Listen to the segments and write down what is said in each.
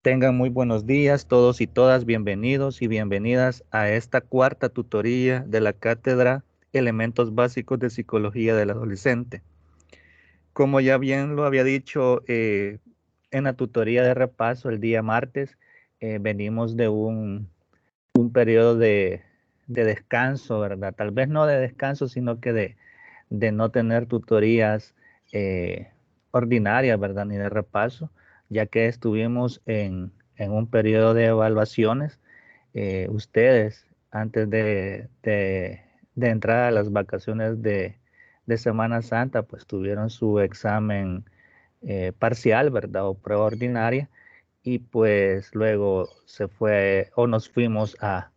Tengan muy buenos días todos y todas, bienvenidos y bienvenidas a esta cuarta tutoría de la cátedra Elementos Básicos de Psicología del Adolescente. Como ya bien lo había dicho en la tutoría de repaso el día martes, venimos de un periodo de descanso, ¿verdad? Tal vez no de descanso, sino que de no tener tutorías ordinarias, ¿verdad? Ni de repaso, ya que estuvimos en un periodo de evaluaciones. Ustedes, antes de entrar a las vacaciones de Semana Santa, pues tuvieron su examen parcial, ¿verdad? O prueba ordinaria, y pues luego se fue o nos fuimos a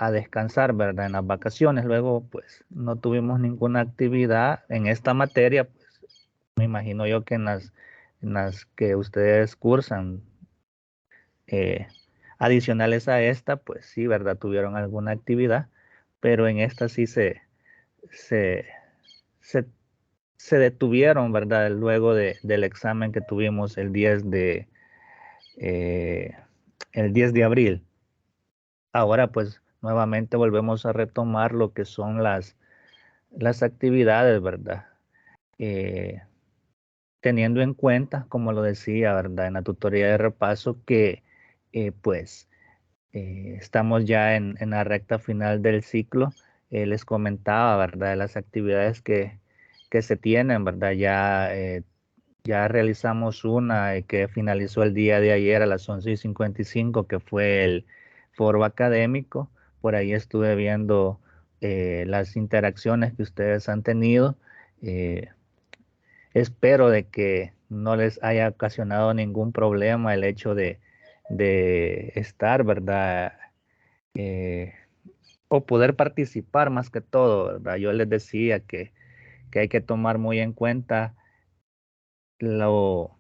descansar, ¿verdad? En las vacaciones. Luego, pues no tuvimos ninguna actividad en esta materia, pues me imagino yo que en las que ustedes cursan eh, adicionales a esta, pues sí, ¿verdad? Tuvieron alguna actividad, pero en esta sí se, se, se detuvieron, ¿verdad? Luego del examen que tuvimos eh, el 10 de abril. Ahora, pues nuevamente volvemos a retomar lo que son las actividades, ¿verdad? Eh, Teniendo en cuenta, como lo decía, ¿verdad? En la tutoría de repaso, que pues estamos ya en la recta final del ciclo. Les comentaba, ¿verdad? De las actividades que se tienen, ¿verdad? Ya realizamos una que finalizó el día de ayer a las 11:55, que fue el foro académico. Por ahí estuve viendo las interacciones que ustedes han tenido. Eh, Espero de que no les haya ocasionado ningún problema el hecho de estar, ¿verdad? Eh, o poder participar más que todo, ¿verdad? Yo les decía que hay que tomar muy en cuenta lo,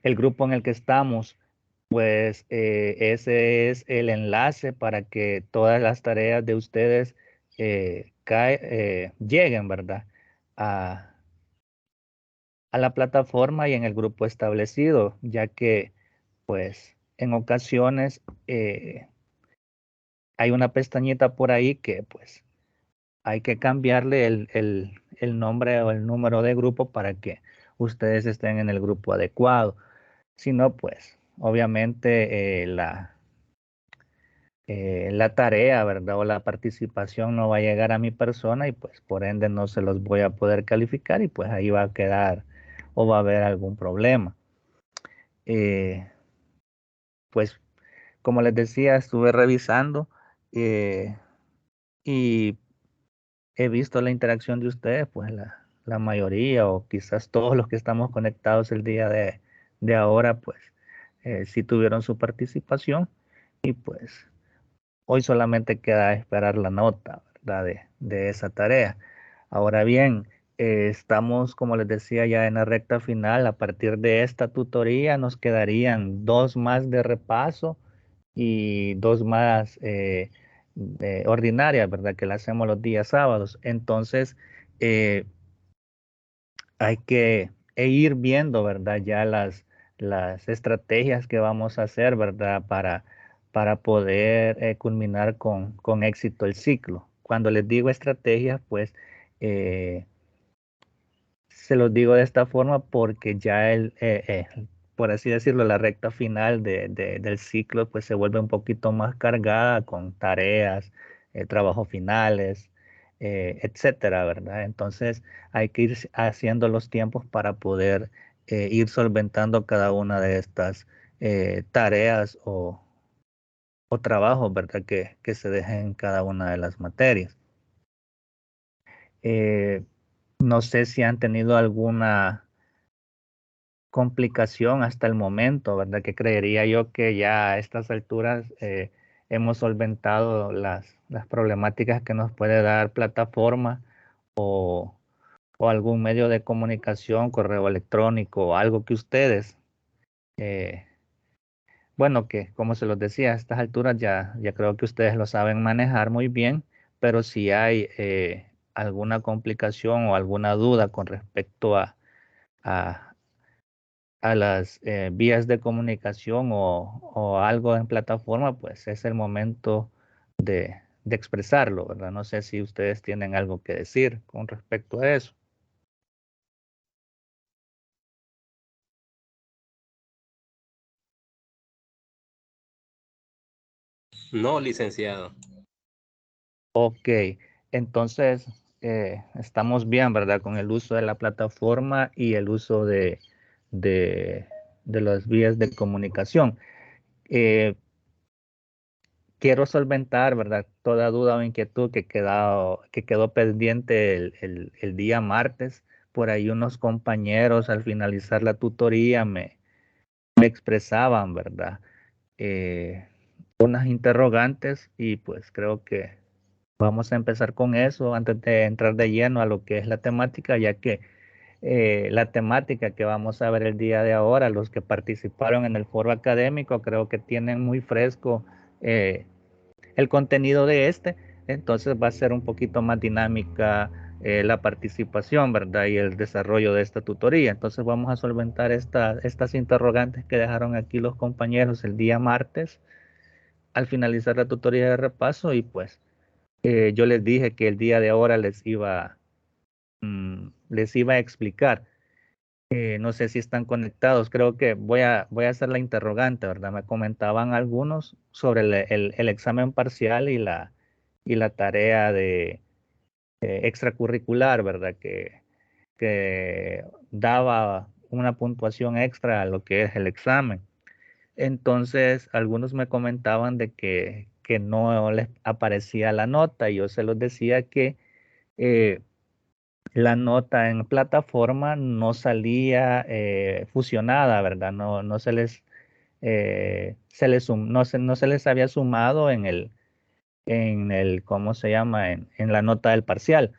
el grupo en el que estamos, pues ese es el enlace para que todas las tareas de ustedes lleguen, ¿verdad? A, a la plataforma y en el grupo establecido, ya que pues en ocasiones hay una pestañita por ahí que pues hay que cambiarle el nombre o el número de grupo para que ustedes estén en el grupo adecuado. Si no, pues obviamente la tarea, ¿verdad? O la participación no va a llegar a mi persona y pues por ende no se los voy a poder calificar y pues ahí va a quedar o va a haber algún problema. Eh, pues como les decía, estuve revisando eh, y he visto la interacción de ustedes, pues la mayoría o quizás todos los que estamos conectados el día de ahora, pues sí tuvieron su participación y pues hoy solamente queda esperar la nota, ¿verdad? De esa tarea. Ahora bien, estamos, como les decía, ya en la recta final. A partir de esta tutoría nos quedarían dos más de repaso y dos más ordinarias, ¿verdad? Que la hacemos los días sábados. Entonces, eh, hay que ir viendo, ¿verdad? Ya las estrategias que vamos a hacer, ¿verdad? Para poder culminar con éxito el ciclo. Cuando les digo estrategias, pues eh, se los digo de esta forma porque ya por así decirlo, la recta final del ciclo, pues se vuelve un poquito más cargada con tareas, trabajos finales, etcétera, ¿verdad? Entonces hay que ir haciendo los tiempos para poder ir solventando cada una de estas tareas o trabajos, ¿verdad? Que se dejen en cada una de las materias. Eh, no sé si han tenido alguna complicación hasta el momento, ¿verdad? Que creería yo que ya a estas alturas hemos solventado las problemáticas que nos puede dar plataforma o, o algún medio de comunicación, correo electrónico o algo que ustedes, eh, bueno, que como se los decía, a estas alturas ya creo que ustedes lo saben manejar muy bien, pero si hay alguna complicación o alguna duda con respecto a a las vías de comunicación o algo en plataforma, pues es el momento de expresarlo, ¿verdad? No sé si ustedes tienen algo que decir con respecto a eso. No, licenciado. Ok, entonces estamos bien, ¿verdad? Con el uso de la plataforma y el uso de, de las vías de comunicación. Eh, Quiero solventar, ¿verdad? Toda duda o inquietud que quedó pendiente el día martes. Por ahí unos compañeros al finalizar la tutoría me expresaban, ¿verdad? Eh, Unas interrogantes y pues creo que vamos a empezar con eso antes de entrar de lleno a lo que es la temática, ya que la temática que vamos a ver el día de ahora, los que participaron en el foro académico, creo que tienen muy fresco eh, el contenido de este, entonces va a ser un poquito más dinámica la participación, ¿verdad? Y el desarrollo de esta tutoría. Entonces vamos a solventar estas interrogantes que dejaron aquí los compañeros el día martes al finalizar la tutoría de repaso y pues yo les dije que el día de ahora les iba a explicar. No sé si están conectados, creo que voy a hacer la interrogante, ¿verdad? Me comentaban algunos sobre el examen parcial y la tarea de extracurricular, ¿verdad? Que daba una puntuación extra a lo que es el examen. Entonces, algunos me comentaban de que no les aparecía la nota y yo se los decía que eh, la nota en plataforma no salía fusionada, ¿verdad? No no se les había sumado en el, ¿cómo se llama? En la nota del parcial,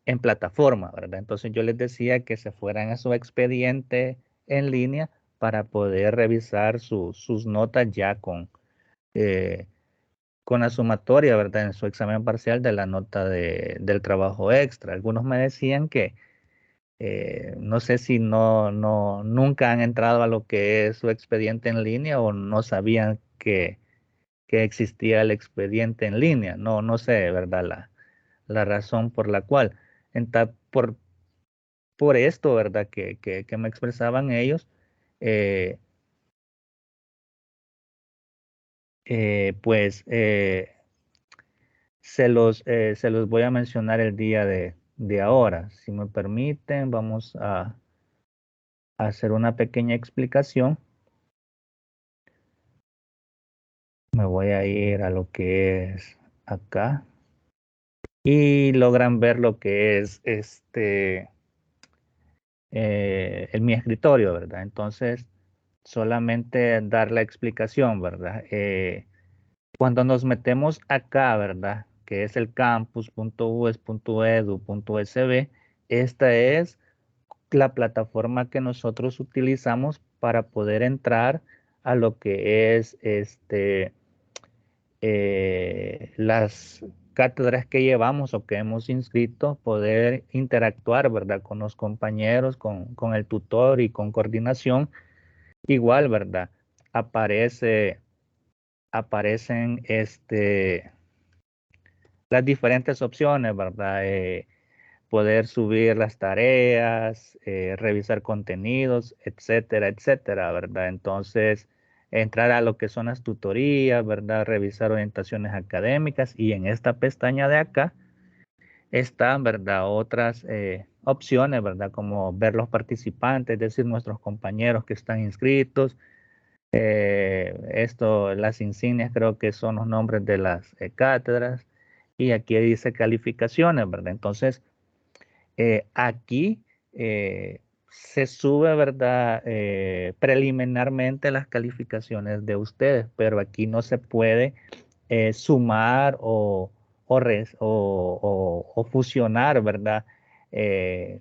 en plataforma, ¿verdad? Entonces yo les decía que se fueran a su expediente en línea para poder revisar sus notas ya eh, con la sumatoria, ¿verdad? En su examen parcial de la nota del trabajo extra. Algunos me decían que no sé si nunca han entrado a lo que es su expediente en línea o no sabían que existía el expediente en línea. No sé, ¿verdad? La razón por la cual. Enta- por, por esto, ¿verdad? Que me expresaban ellos, eh, pues se los voy a mencionar el día de ahora. Si me permiten, vamos a hacer una pequeña explicación. Me voy a ir a lo que es acá y logran ver lo que es en mi escritorio, ¿verdad? Entonces, solamente dar la explicación, ¿verdad? Cuando nos metemos acá, ¿verdad? Que es el campus.us.edu.sb, esta es la plataforma que nosotros utilizamos para poder entrar a lo que es las cátedras que llevamos o que hemos inscrito, poder interactuar, ¿verdad? Con los compañeros, con el tutor y con coordinación. Igual, ¿verdad? Aparece, aparecen las diferentes opciones, ¿verdad? Poder subir las tareas, revisar contenidos, etcétera, etcétera, ¿verdad? Entonces, entrar a lo que son las tutorías, ¿verdad? Revisar orientaciones académicas y en esta pestaña de acá están, ¿verdad? Otras opciones, ¿verdad? Como ver los participantes, es decir, nuestros compañeros que están inscritos. Las insignias creo que son los nombres de las cátedras y aquí dice calificaciones, ¿verdad? Entonces, aquí se sube, ¿verdad? Preliminarmente las calificaciones de ustedes, pero aquí no se puede sumar o fusionar, ¿verdad? Eh,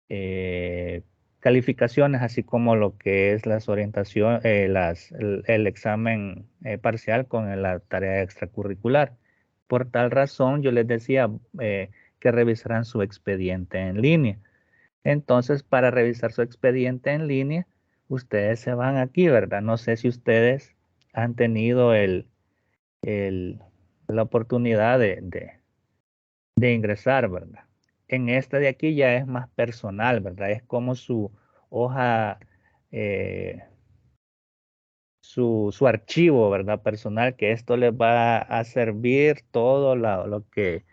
eh, Calificaciones, así como lo que es las orientaciones, el examen parcial con la tarea extracurricular. Por tal razón, yo les decía que revisaran su expediente en línea. Entonces, para revisar su expediente en línea, ustedes se van aquí, ¿verdad? No sé si ustedes han tenido el- la oportunidad de ingresar, ¿verdad? En este de aquí ya es más personal, ¿verdad? Es como su hoja, eh, su archivo, ¿verdad? Personal, que esto les va a servir todo lo que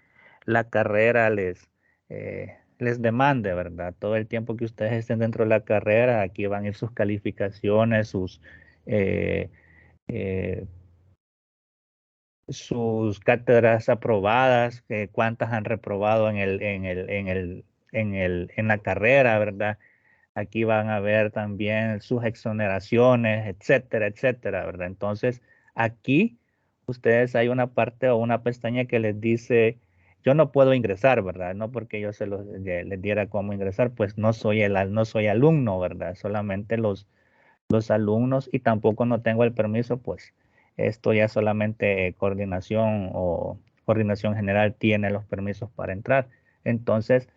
la carrera les demande, ¿verdad? Todo el tiempo que ustedes estén dentro de la carrera, aquí van a ir sus calificaciones, eh, eh, sus cátedras aprobadas, cuántas han reprobado en la carrera, ¿verdad? Aquí van a ver también sus exoneraciones, etcétera, etcétera, ¿verdad? Entonces, aquí ustedes hay una parte o una pestaña que les dice, yo no puedo ingresar, ¿verdad? No porque yo les diera cómo ingresar, pues no soy alumno, ¿verdad? Solamente los alumnos y tampoco no tengo el permiso, pues esto ya solamente coordinación o coordinación general tiene los permisos para entrar. Entonces,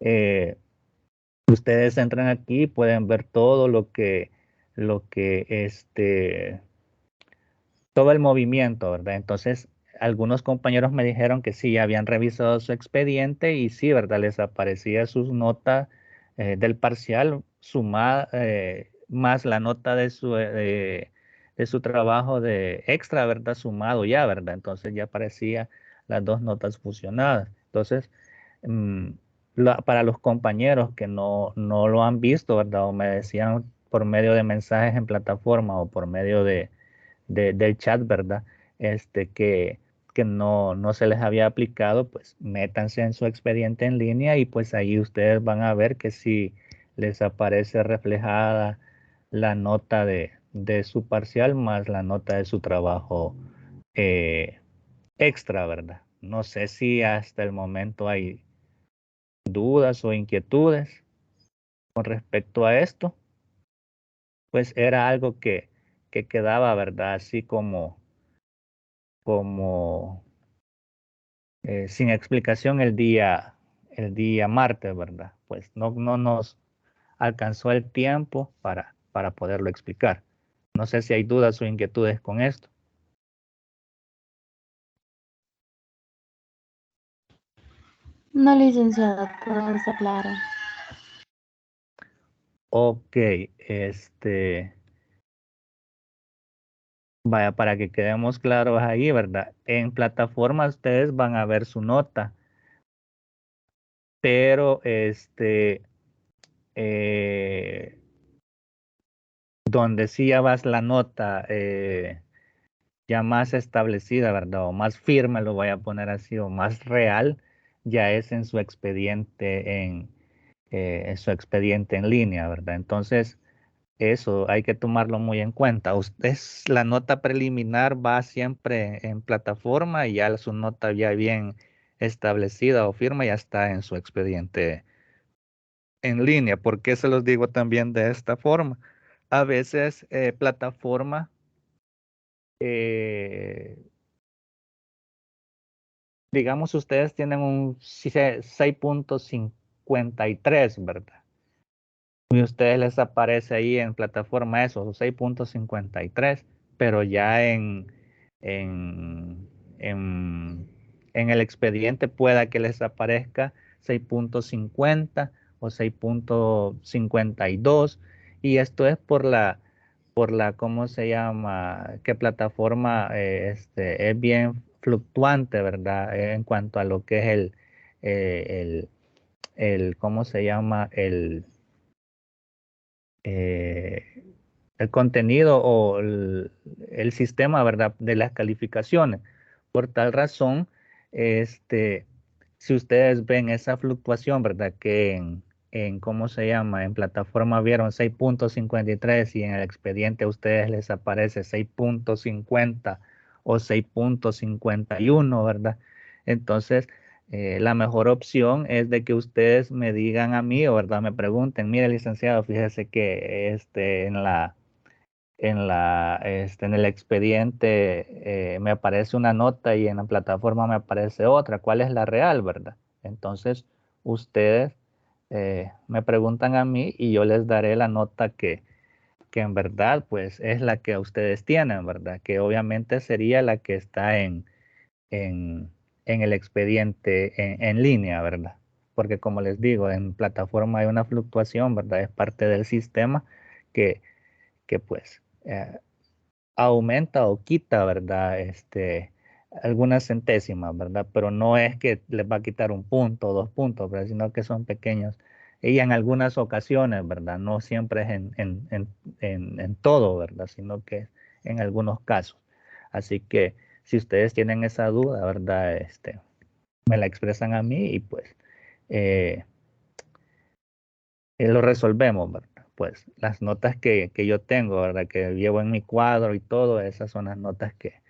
eh, ustedes entran aquí y pueden ver todo lo que todo el movimiento, ¿verdad? Entonces, algunos compañeros me dijeron que sí, habían revisado su expediente y sí, ¿verdad? Les aparecía sus notas del parcial sumada, más la nota de su trabajo de extra, ¿verdad? Sumado ya, ¿verdad? Entonces ya aparecía las dos notas fusionadas. Entonces, mm, para los compañeros que no lo han visto, ¿verdad? O me decían por medio de mensajes en plataforma o por medio del chat, ¿verdad? Que no se les había aplicado, pues métanse en su expediente en línea y pues ahí ustedes van a ver que si les aparece reflejada la nota de su parcial más la nota de su trabajo eh, extra, ¿verdad? No sé si hasta el momento hay dudas o inquietudes con respecto a esto, pues era algo que quedaba, ¿verdad? Así como sin explicación el día martes, ¿verdad? Pues no nos alcanzó el tiempo para poderlo explicar. No sé si hay dudas o inquietudes con esto. No, licenciado, todo está claro. Ok, vaya, para que quedemos claros ahí, ¿verdad? En plataforma ustedes van a ver su nota, pero eh, donde sí ya vas la nota, ya más establecida, ¿verdad? O más firme, lo voy a poner así, o más real, ya es en su expediente en su expediente en línea, ¿verdad? Entonces, eso hay que tomarlo muy en cuenta. La nota preliminar va siempre en plataforma y ya su nota ya bien establecida o firme ya está en su expediente en línea. ¿Por qué se los digo también de esta forma? A veces plataforma eh, digamos, ustedes tienen un 6.53, ¿verdad? Y a ustedes les aparece ahí en plataforma eso, 6.53, pero ya en, en, en el expediente pueda que les aparezca 6.50 o 6.52, y esto es ¿cómo se llama? ¿Qué plataforma es bien fluctuante, ¿verdad? En cuanto a lo que es ¿cómo se llama? Eh, el contenido o el sistema, ¿verdad? De las calificaciones. Por tal razón, este, si ustedes ven esa fluctuación, ¿verdad? Que ¿cómo se llama? En plataforma vieron 6.53 y en el expediente a ustedes les aparece 6.50 o 6.51, ¿verdad? Entonces, la mejor opción es de que ustedes me digan a mí, o verdad, me pregunten, mire, licenciado, fíjese que en el expediente me aparece una nota y en la plataforma me aparece otra. ¿Cuál es la real, verdad? Entonces, ustedes me preguntan a mí y yo les daré la nota que en verdad pues es la que ustedes tienen, ¿verdad? Que obviamente sería la que está en, en el expediente en línea, ¿verdad? Porque como les digo, en plataforma hay una fluctuación, ¿verdad? Es parte del sistema que, que pues aumenta o quita, ¿verdad? Algunas centésimas, ¿verdad? Pero no es que les va a quitar un punto o 2 puntos, ¿verdad? Sino que son pequeños. Y en algunas ocasiones, ¿verdad? No siempre es en todo, ¿verdad? Sino que en algunos casos. Así que si ustedes tienen esa duda, ¿verdad? Me la expresan a mí y pues eh, lo resolvemos, ¿verdad? Pues las notas que yo tengo, ¿verdad? Que llevo en mi cuadro y todo, esas son las notas que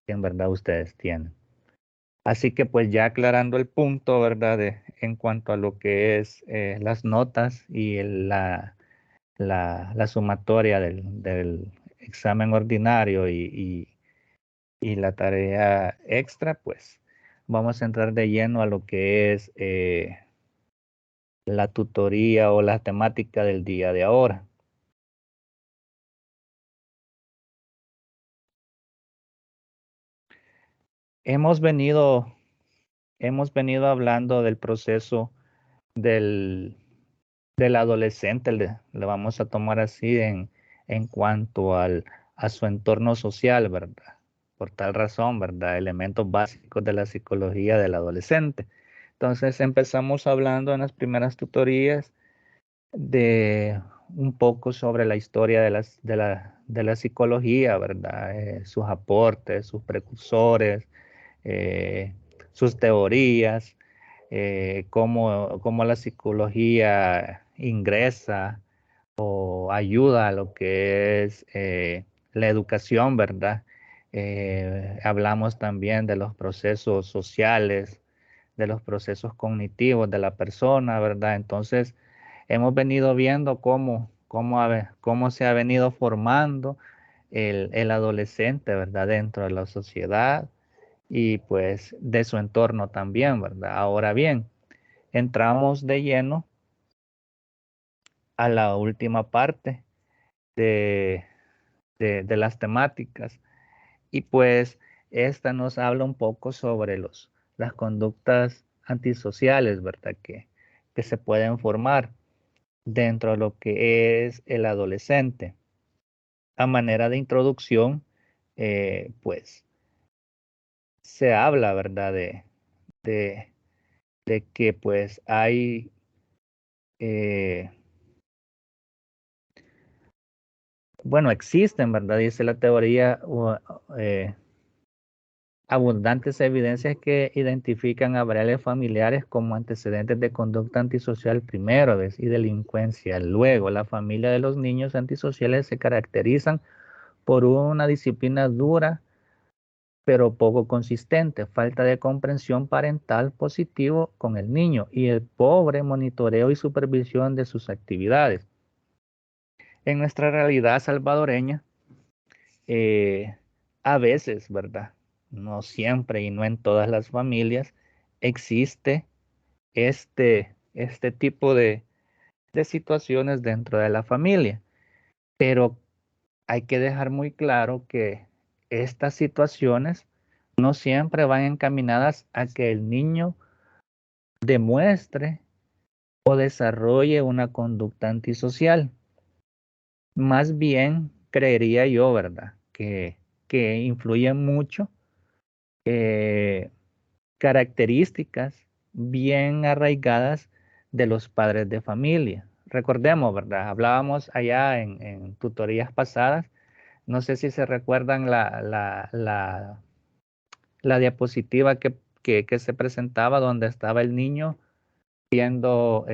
en verdad ustedes tienen. Así que pues ya aclarando el punto, ¿verdad? En cuanto a lo que es las notas y la sumatoria del examen ordinario y la tarea extra, pues vamos a entrar de lleno a lo que es la tutoría o la temática del día de ahora. Hemos venido, hemos venido hablando del proceso del, del adolescente, le vamos a tomar así en cuanto a su entorno social, ¿verdad? Por tal razón, ¿verdad? Elementos básicos de la psicología del adolescente. Entonces empezamos hablando en las primeras tutorías de un poco sobre la historia de la psicología, ¿verdad? Sus aportes, sus precursores, eh, sus teorías, cómo la psicología ingresa o ayuda a lo que es la educación, ¿verdad? Hablamos también de los procesos sociales, de los procesos cognitivos de la persona, ¿verdad? Entonces, hemos venido viendo cómo se ha venido formando el adolescente, ¿verdad? Dentro de la sociedad y pues de su entorno también, ¿verdad? Ahora bien, entramos de lleno a la última parte de, de las temáticas y pues esta nos habla un poco sobre las conductas antisociales, ¿verdad? Que se pueden formar dentro de lo que es el adolescente. A manera de introducción, pues se habla, ¿verdad? De, de que pues hay eh, bueno, existen, ¿verdad? Dice la teoría, abundantes evidencias que identifican a variables familiares como antecedentes de conducta antisocial primero, ¿ves? Y delincuencia. Luego, la familia de los niños antisociales se caracterizan por una disciplina dura, pero poco consistente, falta de comprensión parental positivo con el niño y el pobre monitoreo y supervisión de sus actividades. En nuestra realidad salvadoreña, eh, a veces, ¿verdad? No siempre y no en todas las familias existe este tipo de situaciones dentro de la familia, pero hay que dejar muy claro que estas situaciones no siempre van encaminadas a que el niño demuestre o desarrolle una conducta antisocial. Más bien, creería yo, ¿verdad? Que influyen mucho eh, características bien arraigadas de los padres de familia. Recordemos, ¿verdad? Hablábamos allá en tutorías pasadas, no sé si se recuerdan la diapositiva que se presentaba donde estaba el niño viendo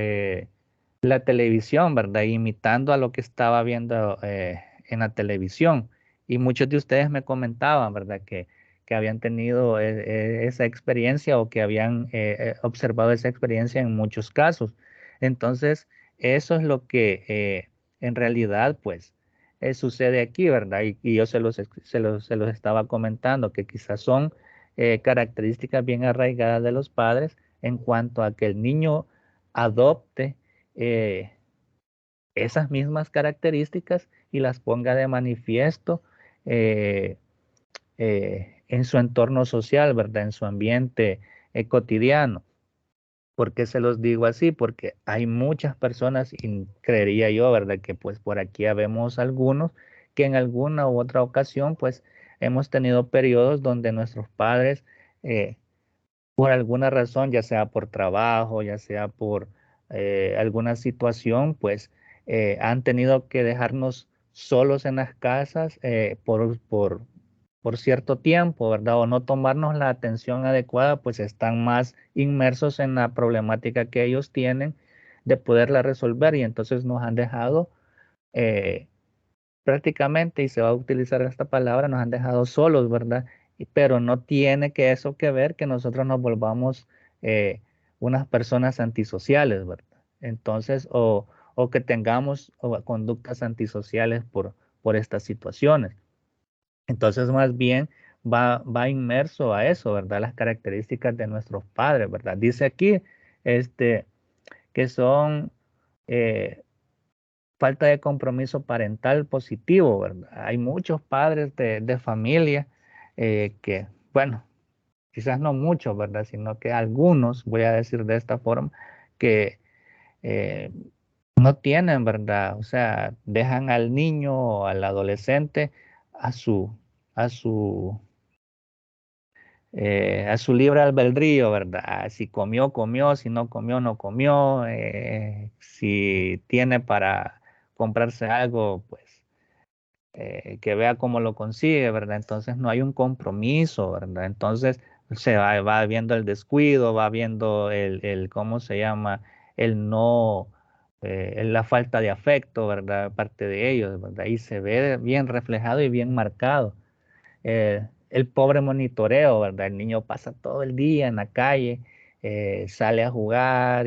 la televisión, ¿verdad? Imitando a lo que estaba viendo en la televisión. Y muchos de ustedes me comentaban, ¿verdad? Que habían tenido esa experiencia o que habían observado esa experiencia en muchos casos. Entonces, eso es lo que en realidad, pues, sucede aquí, ¿verdad? Y yo se los estaba comentando, que quizás son características bien arraigadas de los padres en cuanto a que el niño adopte esas mismas características y las ponga de manifiesto eh, en su entorno social, ¿verdad? En su ambiente cotidiano. ¿Por qué se los digo así? Porque hay muchas personas, y creería yo, ¿verdad? Que pues por aquí habemos algunos que en alguna u otra ocasión pues hemos tenido periodos donde nuestros padres eh, por alguna razón, ya sea por trabajo, ya sea por alguna situación, pues han tenido que dejarnos solos en las casas por cierto tiempo, ¿verdad? O no tomarnos la atención adecuada, pues están más inmersos en la problemática que ellos tienen de poderla resolver y entonces nos han dejado eh, prácticamente, y se va a utilizar esta palabra, nos han dejado solos, ¿verdad? Pero no tiene que eso que ver que nosotros nos volvamos unas personas antisociales, ¿verdad? Entonces, o que tengamos conductas antisociales por estas situaciones. Entonces, más bien va inmerso a eso, ¿verdad? Las características de nuestros padres, ¿verdad? Dice aquí, este, que son eh, falta de compromiso parental positivo, ¿verdad? Hay muchos padres de familia que, bueno, quizás no muchos, ¿verdad? Sino que algunos, voy a decir de esta forma, que eh, no tienen, ¿verdad? O sea, dejan al niño o al adolescente a a su, a su libre albedrío, ¿verdad? Si comió, comió, si no comió, no comió, si tiene para comprarse algo, pues que vea cómo lo consigue, ¿verdad? Entonces no hay un compromiso, ¿verdad? Entonces va viendo el descuido, va viendo ¿cómo se llama? El no, la falta de afecto, ¿verdad? Parte de ellos, ¿verdad? Y se ve bien reflejado y bien marcado el pobre monitoreo, ¿verdad? El niño pasa todo el día en la calle, sale a jugar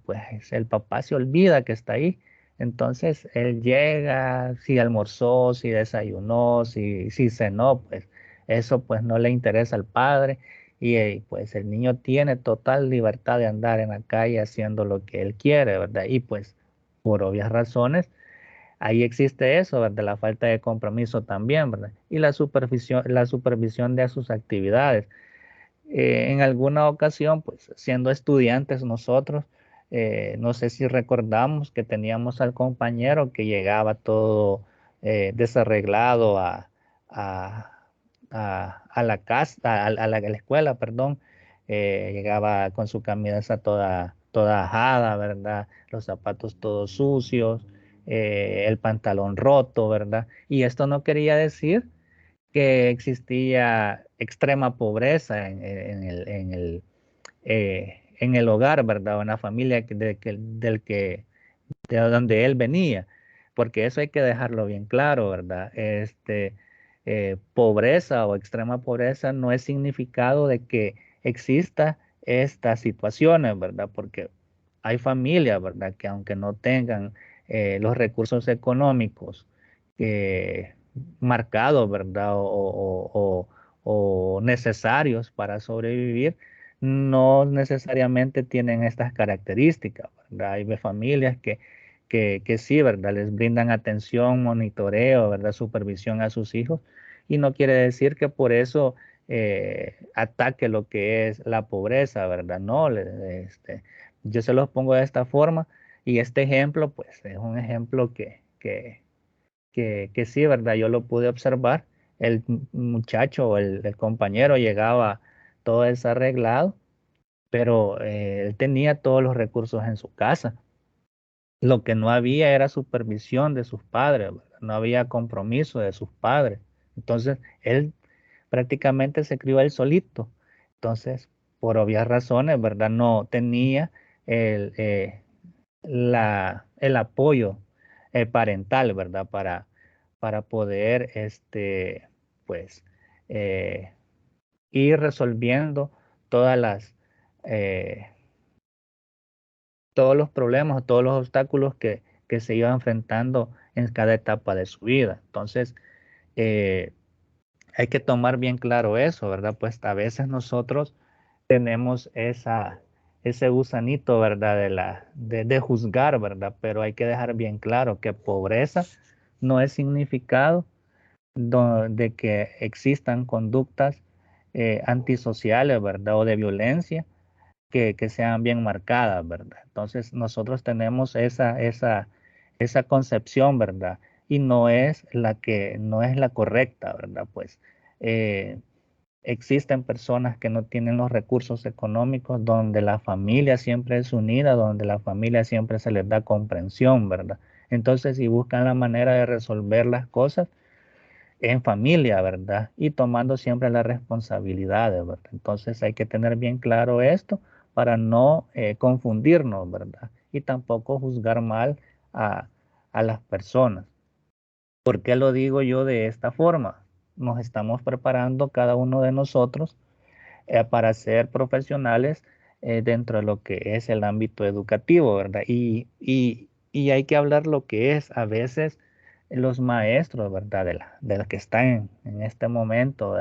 pues el papá se olvida que está ahí. Entonces él llega, si almorzó, si desayunó, si cenó, pues eso pues no le interesa al padre y pues el niño tiene total libertad de andar en la calle haciendo lo que él quiere, ¿verdad? Y pues por obvias razones ahí existe eso, ¿verdad? La falta de compromiso también, ¿verdad? Y la supervisión de sus actividades. En alguna ocasión, pues siendo estudiantes nosotros, no sé si recordamos que teníamos al compañero que llegaba todo desarreglado a, a la casa, a la escuela, perdón. Llegaba con su camisa toda ajada, ¿verdad? Los zapatos todos sucios, el pantalón roto, ¿verdad? Y esto no quería decir que existía extrema pobreza en el hogar, ¿verdad? O en la familia de donde él venía, porque eso hay que dejarlo bien claro, ¿verdad? Pobreza o extrema pobreza no es significado de que exista estas situaciones, ¿verdad? Porque hay familias, ¿verdad? Que aunque no tengan los recursos económicos eh, marcados, ¿verdad? O necesarios para sobrevivir, no necesariamente tienen estas características, ¿verdad? Hay familias que sí, ¿verdad? Les brindan atención, monitoreo, ¿verdad? Supervisión a sus hijos. Y no quiere decir que por eso ataque lo que es la pobreza, ¿verdad? No, yo se los pongo de esta forma y este ejemplo, pues, es un ejemplo que sí, ¿verdad? Yo lo pude observar. El muchacho o el compañero llegaba todo desarreglado, pero él tenía todos los recursos en su casa. Lo que no había era supervisión de sus padres, ¿verdad? No había compromiso de sus padres. Entonces, él prácticamente se crió él solito. Entonces, por obvias razones, ¿verdad? No tenía el, el apoyo parental, ¿verdad? Para poder, pues, eh, ir resolviendo todas eh, todos los problemas, todos los obstáculos que se iba enfrentando en cada etapa de su vida. Entonces, eh, hay que tomar bien claro eso, ¿verdad? Pues a veces nosotros tenemos ese gusanito, ¿verdad? De juzgar, ¿verdad? Pero hay que dejar bien claro que pobreza no es significado de que existan conductas antisociales, ¿verdad? O de violencia que sean bien marcadas, ¿verdad? Entonces nosotros tenemos esa concepción, ¿verdad? Y no es la correcta, ¿verdad? Pues eh, existen personas que no tienen los recursos económicos, donde la familia siempre es unida, donde la familia siempre se les da comprensión, ¿verdad? Entonces, si buscan la manera de resolver las cosas en familia, ¿verdad? Y tomando siempre las responsabilidades, ¿verdad? Entonces, hay que tener bien claro esto para no confundirnos, ¿verdad? Y tampoco juzgar mal a, a las personas. ¿Por qué lo digo yo de esta forma? Nos estamos preparando cada uno de nosotros para ser profesionales dentro de lo que es el ámbito educativo, ¿verdad? Y hay que hablar lo que es a veces los maestros, ¿verdad? De la que están en este momento,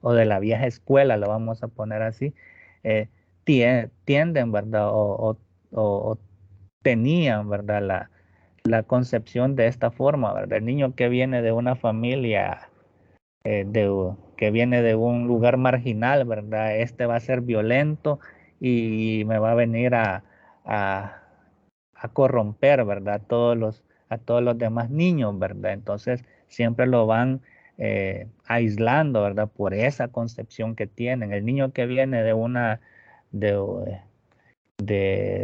o de la vieja escuela, lo vamos a poner así, eh, tienden, ¿verdad? O tenían, ¿verdad? La concepción de esta forma, ¿verdad? El niño que viene de una familia que viene de un lugar marginal, ¿verdad? Este va a ser violento y me va a venir a, a corromper, ¿verdad? A todos los demás niños, ¿verdad? Entonces siempre lo van aislando, ¿verdad? Por esa concepción que tienen. El niño que viene de,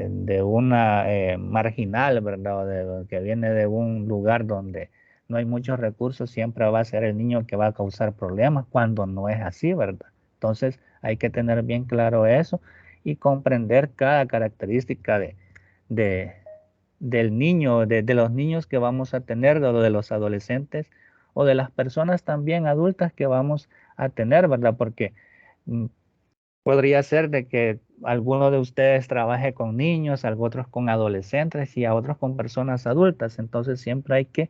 de una marginal, ¿verdad? Que viene de un lugar donde no hay muchos recursos, siempre va a ser el niño que va a causar problemas cuando no es así, ¿verdad? Entonces hay que tener bien claro eso y comprender cada característica de, del niño, de los niños que vamos a tener, de los adolescentes o de las personas también adultas que vamos a tener, ¿verdad? Porque mm, podría ser de que alguno de ustedes trabaje con niños, otros con adolescentes y a otros con personas adultas. Entonces siempre hay que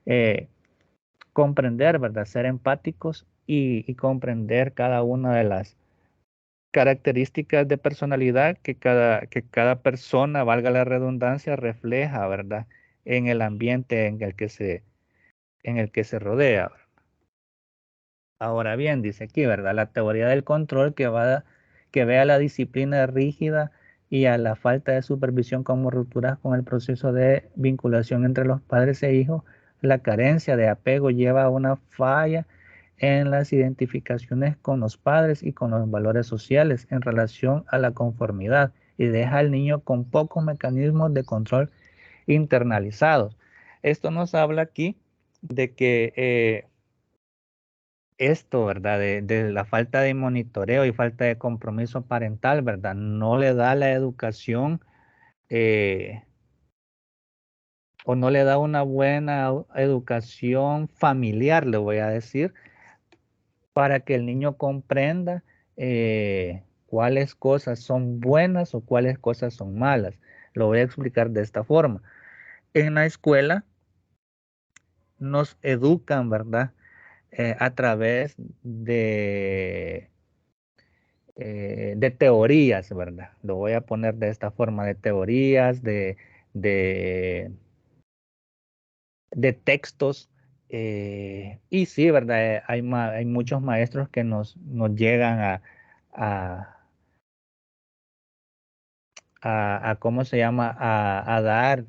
eh, comprender, ¿verdad? Ser empáticos y comprender cada una de las características de personalidad que cada persona, valga la redundancia, refleja, ¿verdad? En el ambiente en el que se rodea. Ahora bien, dice aquí, ¿verdad? La teoría del control que ve a la disciplina rígida y a la falta de supervisión como rupturas con el proceso de vinculación entre los padres e hijos, la carencia de apego lleva a una falla en las identificaciones con los padres y con los valores sociales en relación a la conformidad y deja al niño con pocos mecanismos de control internalizados. Esto nos habla aquí de que esto, ¿verdad? De la falta de monitoreo y falta de compromiso parental, ¿verdad? No le da la educación eh, o no le da una buena educación familiar, le voy a decir, para que el niño comprenda cuáles cosas son buenas o cuáles cosas son malas. Lo voy a explicar de esta forma. En la escuela nos educan, ¿verdad? A través de teorías, ¿verdad? Lo voy a poner de esta forma, de teorías, de, de textos. Y sí, ¿verdad? Hay muchos maestros que nos llegan a, ¿cómo se llama? A dar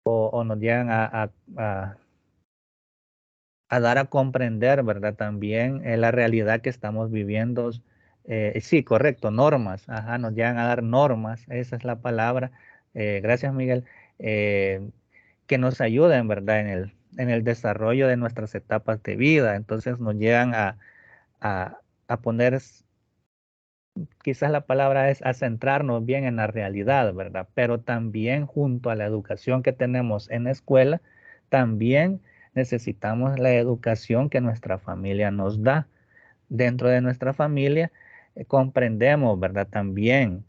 o nos llegan a dar a comprender, ¿verdad? También la realidad que estamos viviendo. Sí, correcto, normas. Ajá, nos llegan a dar normas, esa es la palabra. Gracias, Miguel. eh, que nos ayuden, ¿verdad? En el desarrollo de nuestras etapas de vida. Entonces nos llegan a, a poner, quizás la palabra es a centrarnos bien en la realidad, ¿verdad? Pero también junto a la educación que tenemos en la escuela, también necesitamos la educación que nuestra familia nos da. Dentro de nuestra familia comprendemos, ¿verdad? También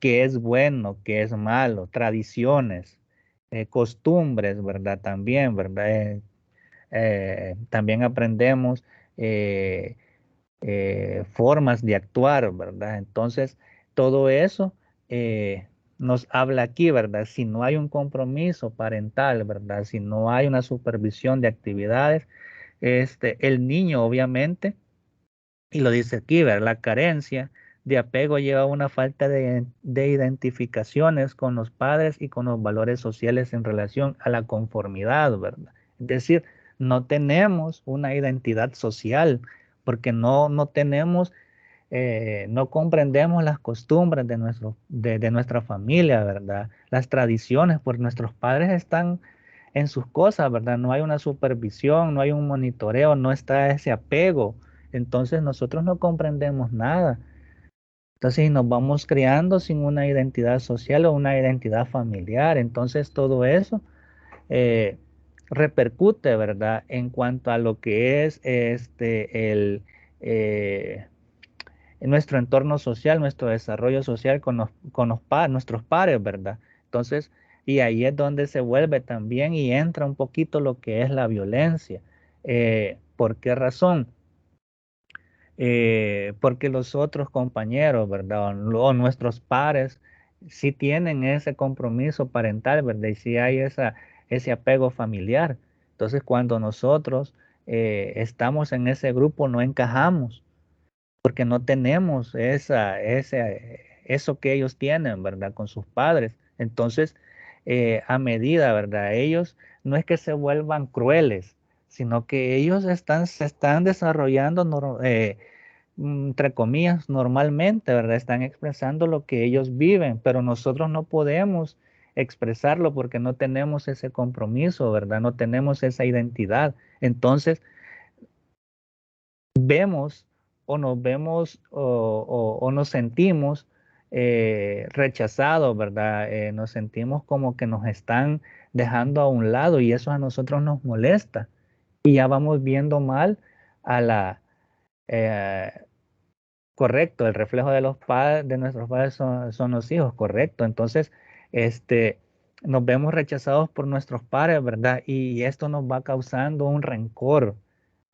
qué es bueno, qué es malo, tradiciones, costumbres, ¿verdad? También, ¿verdad? También aprendemos formas de actuar, ¿verdad? Entonces, todo eso nos habla aquí, ¿verdad? Si no hay un compromiso parental, ¿verdad? Si no hay una supervisión de actividades, el niño obviamente, y lo dice aquí, ¿verdad? La carencia de apego lleva a una falta de identificaciones con los padres y con los valores sociales en relación a la conformidad, ¿verdad? Es decir, no tenemos una identidad social porque no tenemos, no comprendemos las costumbres de nuestra familia, ¿verdad? Las tradiciones, pues nuestros padres están en sus cosas, ¿verdad? No hay una supervisión, no hay un monitoreo, no está ese apego. Entonces nosotros no comprendemos nada. Entonces nos vamos creando sin una identidad social o una identidad familiar. Entonces todo eso eh, repercute, ¿verdad? En cuanto a lo que es eh, nuestro entorno social, nuestro desarrollo social nuestros pares, ¿verdad? Entonces, y ahí es donde se vuelve también y entra un poquito lo que es la violencia. ¿Por qué razón? Porque los otros compañeros, ¿verdad? O nuestros pares sí tienen ese compromiso parental, ¿verdad? Y sí hay ese apego familiar. Entonces, cuando nosotros estamos en ese grupo, no encajamos porque no tenemos eso que ellos tienen, ¿verdad? Con sus padres. Entonces, a medida, ¿verdad? Ellos no es que se vuelvan crueles, sino que ellos se están desarrollando, entre comillas, normalmente, ¿verdad? Están expresando lo que ellos viven, pero nosotros no podemos expresarlo porque no tenemos ese compromiso, ¿verdad? No tenemos esa identidad. Entonces, vemos o nos sentimos rechazados, ¿verdad? Nos sentimos como que nos están dejando a un lado y eso a nosotros nos molesta y ya vamos viendo mal a eh, correcto, el reflejo de los padres, de nuestros padres son los hijos, correcto. Entonces, este, nos vemos rechazados por nuestros padres, ¿verdad? Y esto nos va causando un rencor,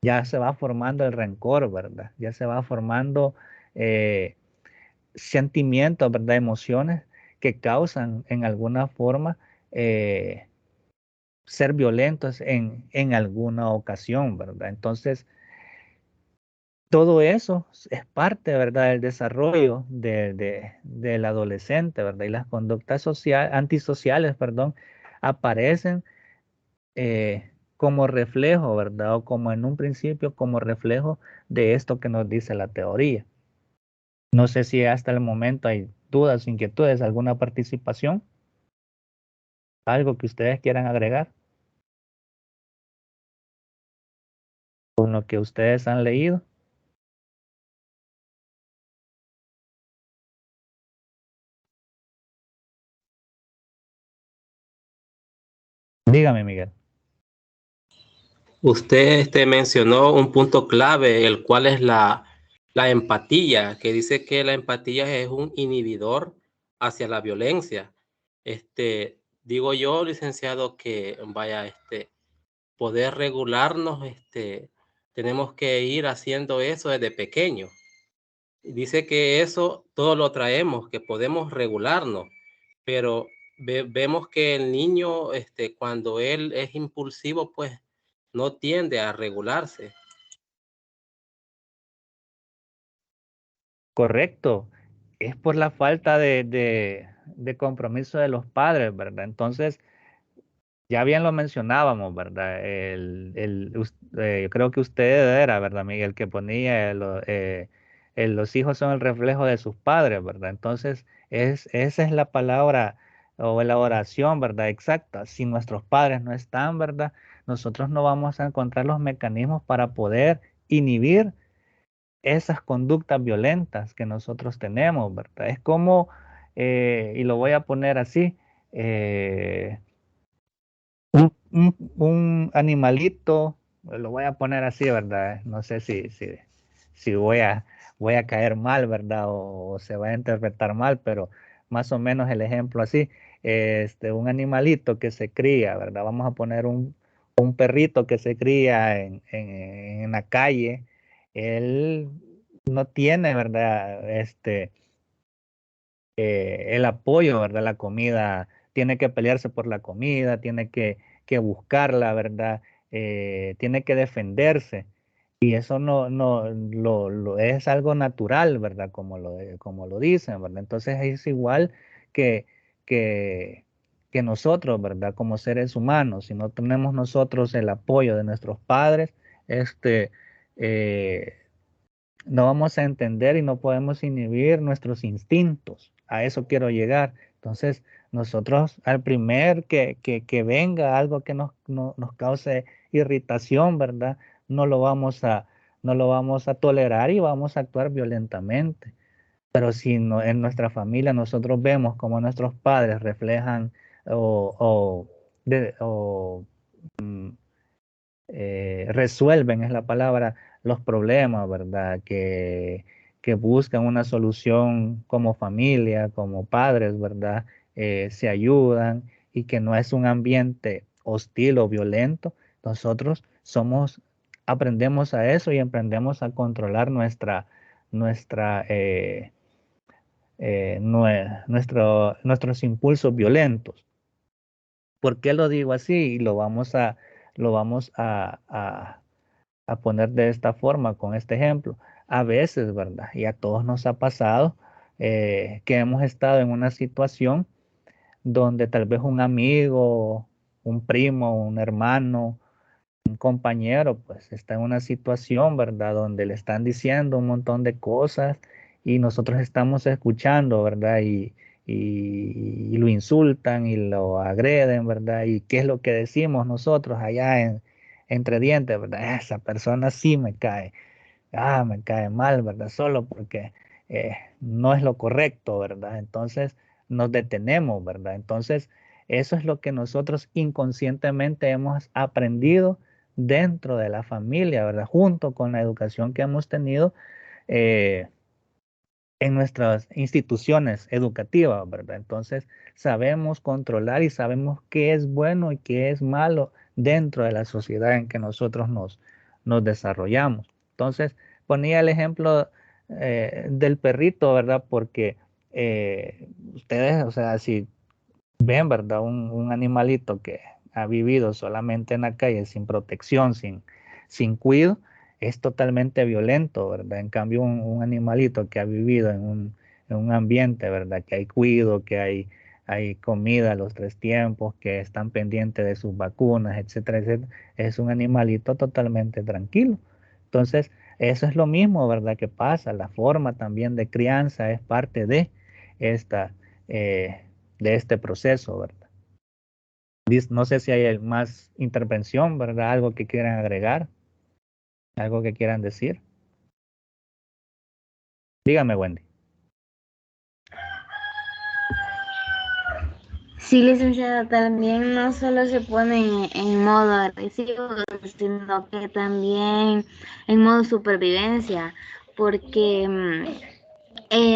ya se va formando el rencor, ¿verdad? Ya se va formando eh, sentimientos, ¿verdad? Emociones que causan en alguna forma eh, ser violentos en alguna ocasión, ¿verdad? Entonces, todo eso es parte, ¿verdad? Del desarrollo del adolescente, ¿verdad? Y las conductas antisociales, perdón, aparecen como reflejo, ¿verdad? O como en un principio, como reflejo de esto que nos dice la teoría. No sé si hasta el momento hay dudas, inquietudes, alguna participación, algo que ustedes quieran agregar con lo que ustedes han leído. Dígame, Miguel. Usted mencionó un punto clave, el cual es la empatía, que dice que la empatía es un inhibidor hacia la violencia. Digo yo, licenciado, que vaya, poder regularnos, tenemos que ir haciendo eso desde pequeño. Dice que eso todo lo traemos, que podemos regularnos, pero vemos que el niño, cuando él es impulsivo, pues no tiende a regularse. Correcto. Es por la falta de compromiso de los padres, ¿verdad? Entonces, ya bien lo mencionábamos, ¿verdad? Yo creo que usted era, ¿verdad, Miguel? Que ponía los hijos son el reflejo de sus padres, ¿verdad? Entonces, esa es la palabra o la oración, ¿verdad? Exacta. Si nuestros padres no están, ¿verdad? Nosotros no vamos a encontrar los mecanismos para poder inhibir esas conductas violentas que nosotros tenemos, ¿verdad? Es como, y lo voy a poner así, un animalito, lo voy a poner así, ¿verdad? No sé si voy a caer mal, ¿verdad? O se va a interpretar mal, pero más o menos el ejemplo así, un animalito que se cría, ¿verdad? Vamos a poner un perrito que se cría en la calle, él no tiene, ¿verdad? el apoyo, ¿verdad? La comida, tiene que pelearse por la comida, tiene que buscarla, ¿verdad? Tiene que defenderse. Y eso es algo natural, ¿verdad? Como lo dicen, ¿verdad? Entonces es igual que, que, que nosotros, ¿verdad? Como seres humanos, si no tenemos nosotros el apoyo de nuestros padres, este, eh, no vamos a entender y no podemos inhibir nuestros instintos. A eso quiero llegar. Entonces, nosotros al primer que venga algo que nos cause irritación, ¿verdad? No lo vamos a, no lo vamos a tolerar y vamos a actuar violentamente. Pero si en nuestra familia nosotros vemos como nuestros padres reflejan o, o resuelven, es la palabra, los problemas, ¿verdad? Que buscan una solución como familia, como padres, ¿verdad? Se ayudan y que no es un ambiente hostil o violento. Nosotros aprendemos a eso y aprendemos a controlar nuestra, nuestros impulsos violentos. ¿Por qué lo digo así? Y lo vamos a poner de esta forma, con este ejemplo. A veces, ¿verdad? Y a todos nos ha pasado que hemos estado en una situación donde tal vez un amigo, un primo, un hermano, un compañero, pues está en una situación, ¿verdad? Donde le están diciendo un montón de cosas y nosotros estamos escuchando, ¿verdad? Y lo insultan y lo agreden, ¿verdad? ¿Y qué es lo que decimos nosotros allá entre dientes, ¿verdad? Esa persona sí me cae mal, ¿verdad? Solo porque no es lo correcto, ¿verdad? Entonces nos detenemos, ¿verdad? Entonces eso es lo que nosotros inconscientemente hemos aprendido dentro de la familia, ¿verdad? Junto con la educación que hemos tenido eh, en nuestras instituciones educativas, ¿verdad? Entonces sabemos controlar y sabemos qué es bueno y qué es malo dentro de la sociedad en que nosotros nos desarrollamos. Entonces ponía el ejemplo del perrito, ¿verdad? Porque ustedes, o sea, si ven, ¿verdad? Un animalito que ha vivido solamente en la calle sin protección, sin cuidado, es totalmente violento, ¿verdad? En cambio, un animalito que ha vivido en un ambiente, ¿verdad? Que hay cuidado, hay comida a los 3 tiempos, que están pendientes de sus vacunas, etcétera, etcétera, es un animalito totalmente tranquilo. Entonces, eso es lo mismo, ¿verdad? Que pasa. La forma también de crianza es parte esta, eh, de este proceso, ¿verdad? No sé si hay más intervención, ¿verdad? Algo que quieran agregar, algo que quieran decir. Dígame, Wendy. Sí, licenciada, también no solo se pone en modo agresivo, sino que también en modo supervivencia, porque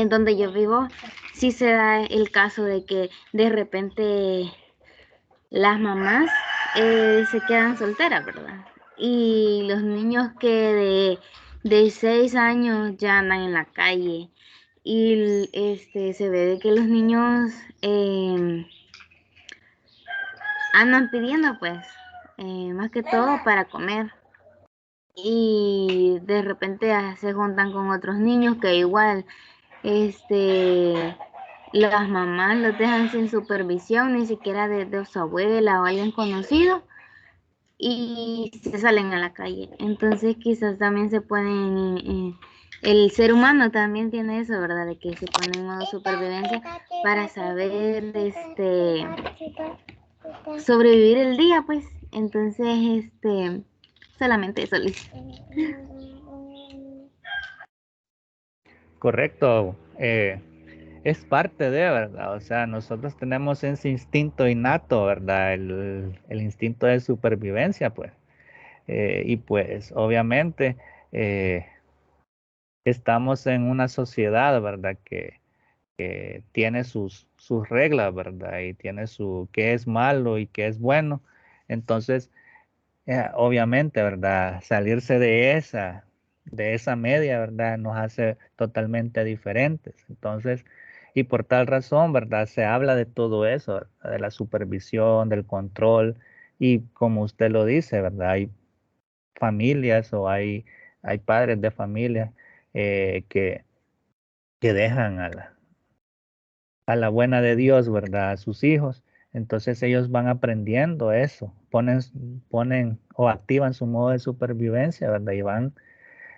donde yo vivo sí se da el caso de que de repente las mamás se quedan solteras, ¿verdad? Y los niños que de 6 años ya andan en la calle y se ve de que los niños andan pidiendo pues más que todo para comer y de repente se juntan con otros niños que igual las mamás los dejan sin supervisión ni siquiera de su abuela o alguien conocido y se salen a la calle. Entonces quizás también se pueden, el ser humano también tiene eso, ¿verdad? De que se pone en modo supervivencia para saber, sobrevivir el día, pues. Entonces, solamente eso, Liz. Correcto. Es parte de, ¿verdad? O sea, nosotros tenemos ese instinto innato, ¿verdad? El instinto de supervivencia, pues. Y pues, obviamente, eh, estamos en una sociedad, ¿verdad? Que tiene sus reglas, ¿verdad? Y tiene qué es malo y qué es bueno. Entonces, obviamente, ¿verdad? Salirse de esa media, ¿verdad? Nos hace totalmente diferentes. Entonces, Y por tal razón, ¿verdad? Se habla de todo eso, ¿verdad? De la supervisión, del control, y como usted lo dice, ¿verdad? Hay familias o hay padres de familia que dejan a la buena de Dios, ¿verdad? A sus hijos. Entonces ellos van aprendiendo eso, ponen o activan su modo de supervivencia, ¿verdad? Y van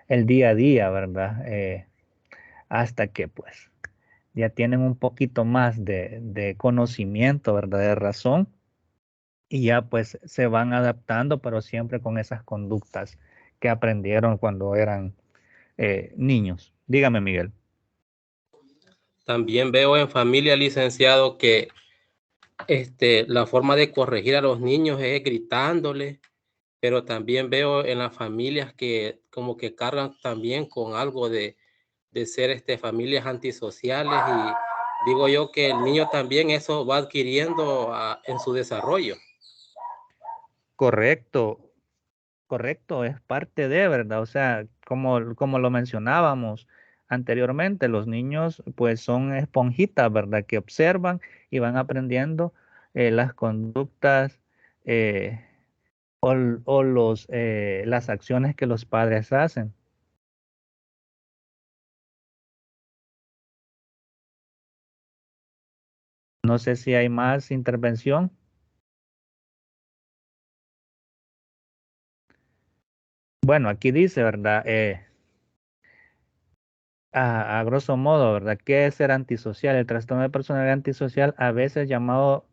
el día a día, ¿verdad? Hasta que pues ya tienen un poquito más de conocimiento, ¿verdad? De razón, y ya pues se van adaptando, pero siempre con esas conductas que aprendieron cuando eran niños. Dígame, Miguel. También veo en familia, licenciado, que la forma de corregir a los niños es gritándoles, pero también veo en las familias que como que cargan también con algo de ser familias antisociales, y digo yo que el niño también eso va adquiriendo en su desarrollo. Correcto, correcto, es parte de, ¿verdad? O sea, como lo mencionábamos anteriormente, los niños pues son esponjitas, ¿verdad? Que observan y van aprendiendo las conductas eh, o las acciones que los padres hacen. No sé si hay más intervención. Bueno, aquí dice, ¿verdad? A grosso modo, ¿verdad? ¿Qué es ser antisocial? El trastorno de personalidad antisocial, a veces llamado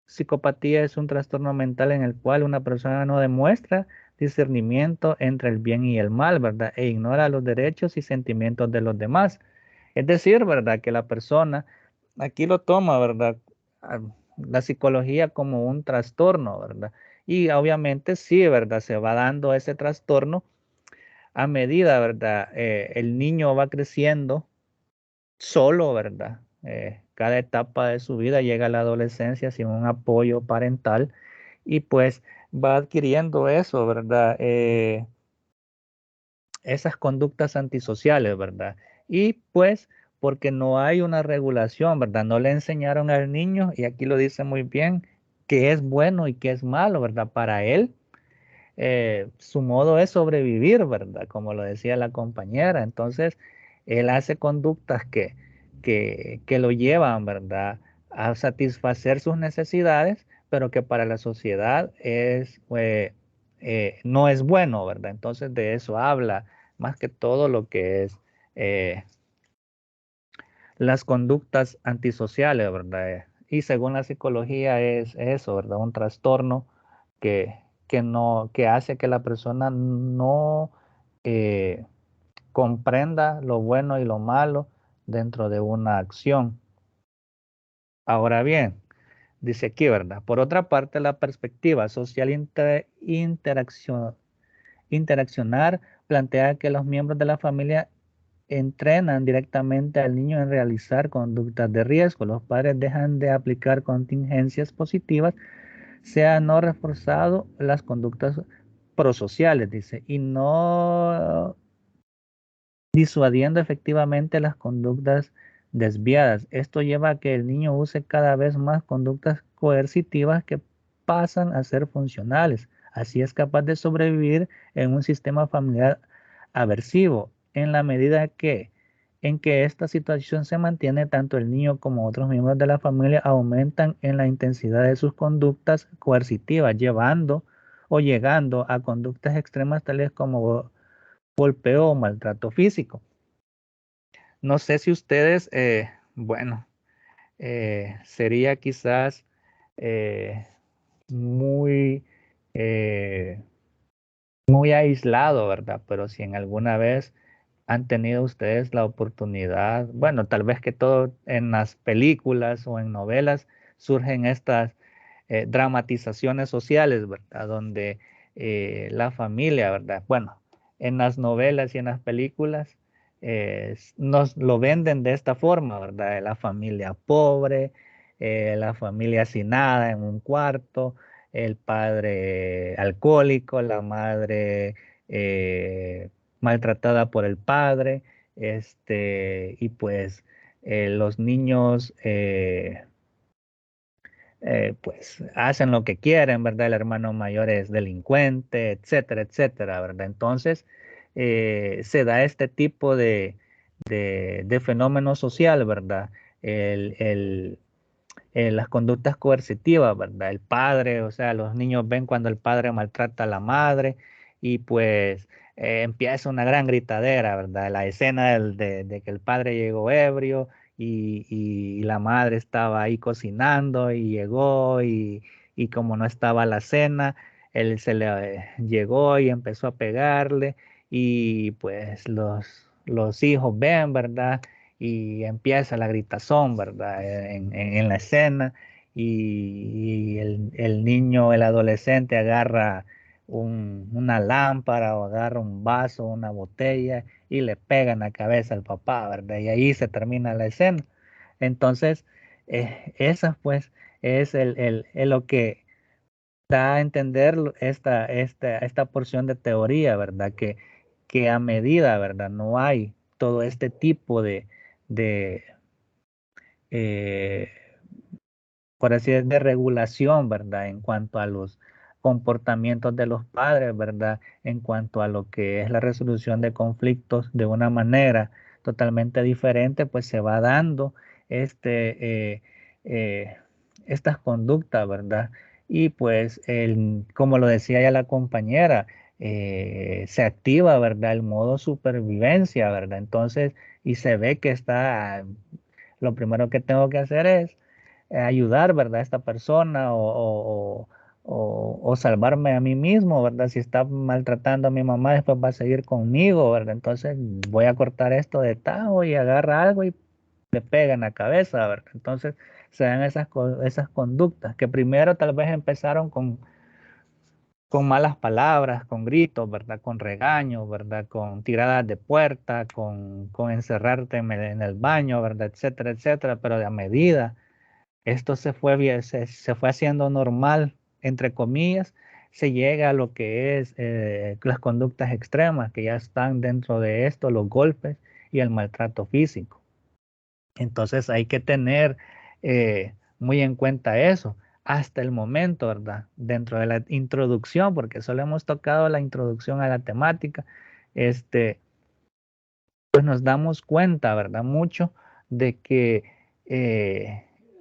psicopatía, es un trastorno mental en el cual una persona no demuestra discernimiento entre el bien y el mal, ¿verdad? E ignora los derechos y sentimientos de los demás. Es decir, ¿verdad? Que la persona aquí lo toma, ¿verdad? Ah, la psicología como un trastorno, ¿verdad? Y obviamente sí, ¿verdad? Se va dando ese trastorno a medida, ¿verdad? El niño va creciendo solo, ¿verdad? Cada etapa de su vida llega a la adolescencia sin un apoyo parental y pues va adquiriendo eso, ¿verdad? Esas conductas antisociales, ¿verdad? Y pues porque no hay una regulación, ¿verdad? No le enseñaron al niño, y aquí lo dice muy bien, qué es bueno y qué es malo, ¿verdad? Para él, su modo es sobrevivir, ¿verdad? Como lo decía la compañera. Entonces, él hace conductas que lo llevan, ¿verdad? A satisfacer sus necesidades, pero que para la sociedad no es bueno, ¿verdad? Entonces, de eso habla más que todo lo que es eh, las conductas antisociales, ¿verdad? Y según la psicología es eso, ¿verdad? Un trastorno que hace que la persona no eh, comprenda lo bueno y lo malo dentro de una acción. Ahora bien, dice aquí, ¿verdad? Por otra parte, la perspectiva social interaccionar plantea que los miembros de la familia entrenan directamente al niño en realizar conductas de riesgo. Los padres dejan de aplicar contingencias positivas, se han no reforzado las conductas prosociales, dice, y no disuadiendo efectivamente las conductas desviadas. Esto lleva a que el niño use cada vez más conductas coercitivas que pasan a ser funcionales. Así es capaz de sobrevivir en un sistema familiar aversivo, en la medida en que esta situación se mantiene, tanto el niño como otros miembros de la familia aumentan en la intensidad de sus conductas coercitivas, llevando o llegando a conductas extremas tales como golpeo o maltrato físico. No sé si ustedes, bueno, sería quizás eh, muy, eh, muy aislado, ¿verdad? Pero si en alguna vez han tenido ustedes la oportunidad, bueno, tal vez que todo en las películas o en novelas surgen estas dramatizaciones sociales, ¿verdad? Donde la familia, ¿verdad? Bueno, en las novelas y en las películas nos lo venden de esta forma, ¿verdad? La familia pobre, la familia sin nada en un cuarto, el padre alcohólico, la madre maltratada por el padre, y pues los niños pues hacen lo que quieren, ¿verdad? El hermano mayor es delincuente, etcétera, etcétera, ¿verdad? Entonces se da este tipo de fenómeno social, ¿verdad? El, el, las conductas coercitivas, ¿verdad? El padre, o sea, los niños ven cuando el padre maltrata a la madre y pues empieza una gran gritadera, ¿verdad? La escena de que el padre llegó ebrio y la madre estaba ahí cocinando y llegó y como no estaba la cena, él se le llegó y empezó a pegarle y pues los hijos ven, ¿verdad? Y empieza la gritazón, ¿verdad? En la escena y el niño, el adolescente agarra una lámpara o agarra un vaso, una botella y le pega en la cabeza al papá, ¿verdad? Y ahí se termina la escena. Entonces, esa pues es lo que da a entender esta porción de teoría, ¿verdad? Que a medida, ¿verdad? No hay todo este tipo de eh, por así decirlo, de regulación, ¿verdad? En cuanto a los comportamientos de los padres, ¿verdad? En cuanto a lo que es la resolución de conflictos de una manera totalmente diferente, pues se va dando este, eh, estas conductas, ¿verdad? Y pues, como lo decía ya la compañera, se activa, ¿verdad? El modo supervivencia, ¿verdad? Entonces, y se ve que lo primero que tengo que hacer es ayudar, ¿verdad? A esta persona o salvarme a mí mismo, ¿verdad? Si está maltratando a mi mamá, después va a seguir conmigo, ¿verdad? Entonces voy a cortar esto de tajo y agarra algo y le pega en la cabeza, ¿verdad? Entonces se dan esas conductas que primero tal vez empezaron con malas palabras, con gritos, ¿verdad? Con regaños, ¿verdad? Con tiradas de puerta, con encerrarte en el baño, ¿verdad? Etcétera, etcétera, pero de a medida esto se fue haciendo normal, entre comillas, se llega a lo que es las conductas extremas, que ya están dentro de esto, los golpes y el maltrato físico. Entonces hay que tener muy en cuenta eso hasta el momento, ¿verdad? Dentro de la introducción, porque solo hemos tocado la introducción a la temática, pues nos damos cuenta, ¿verdad? Mucho de que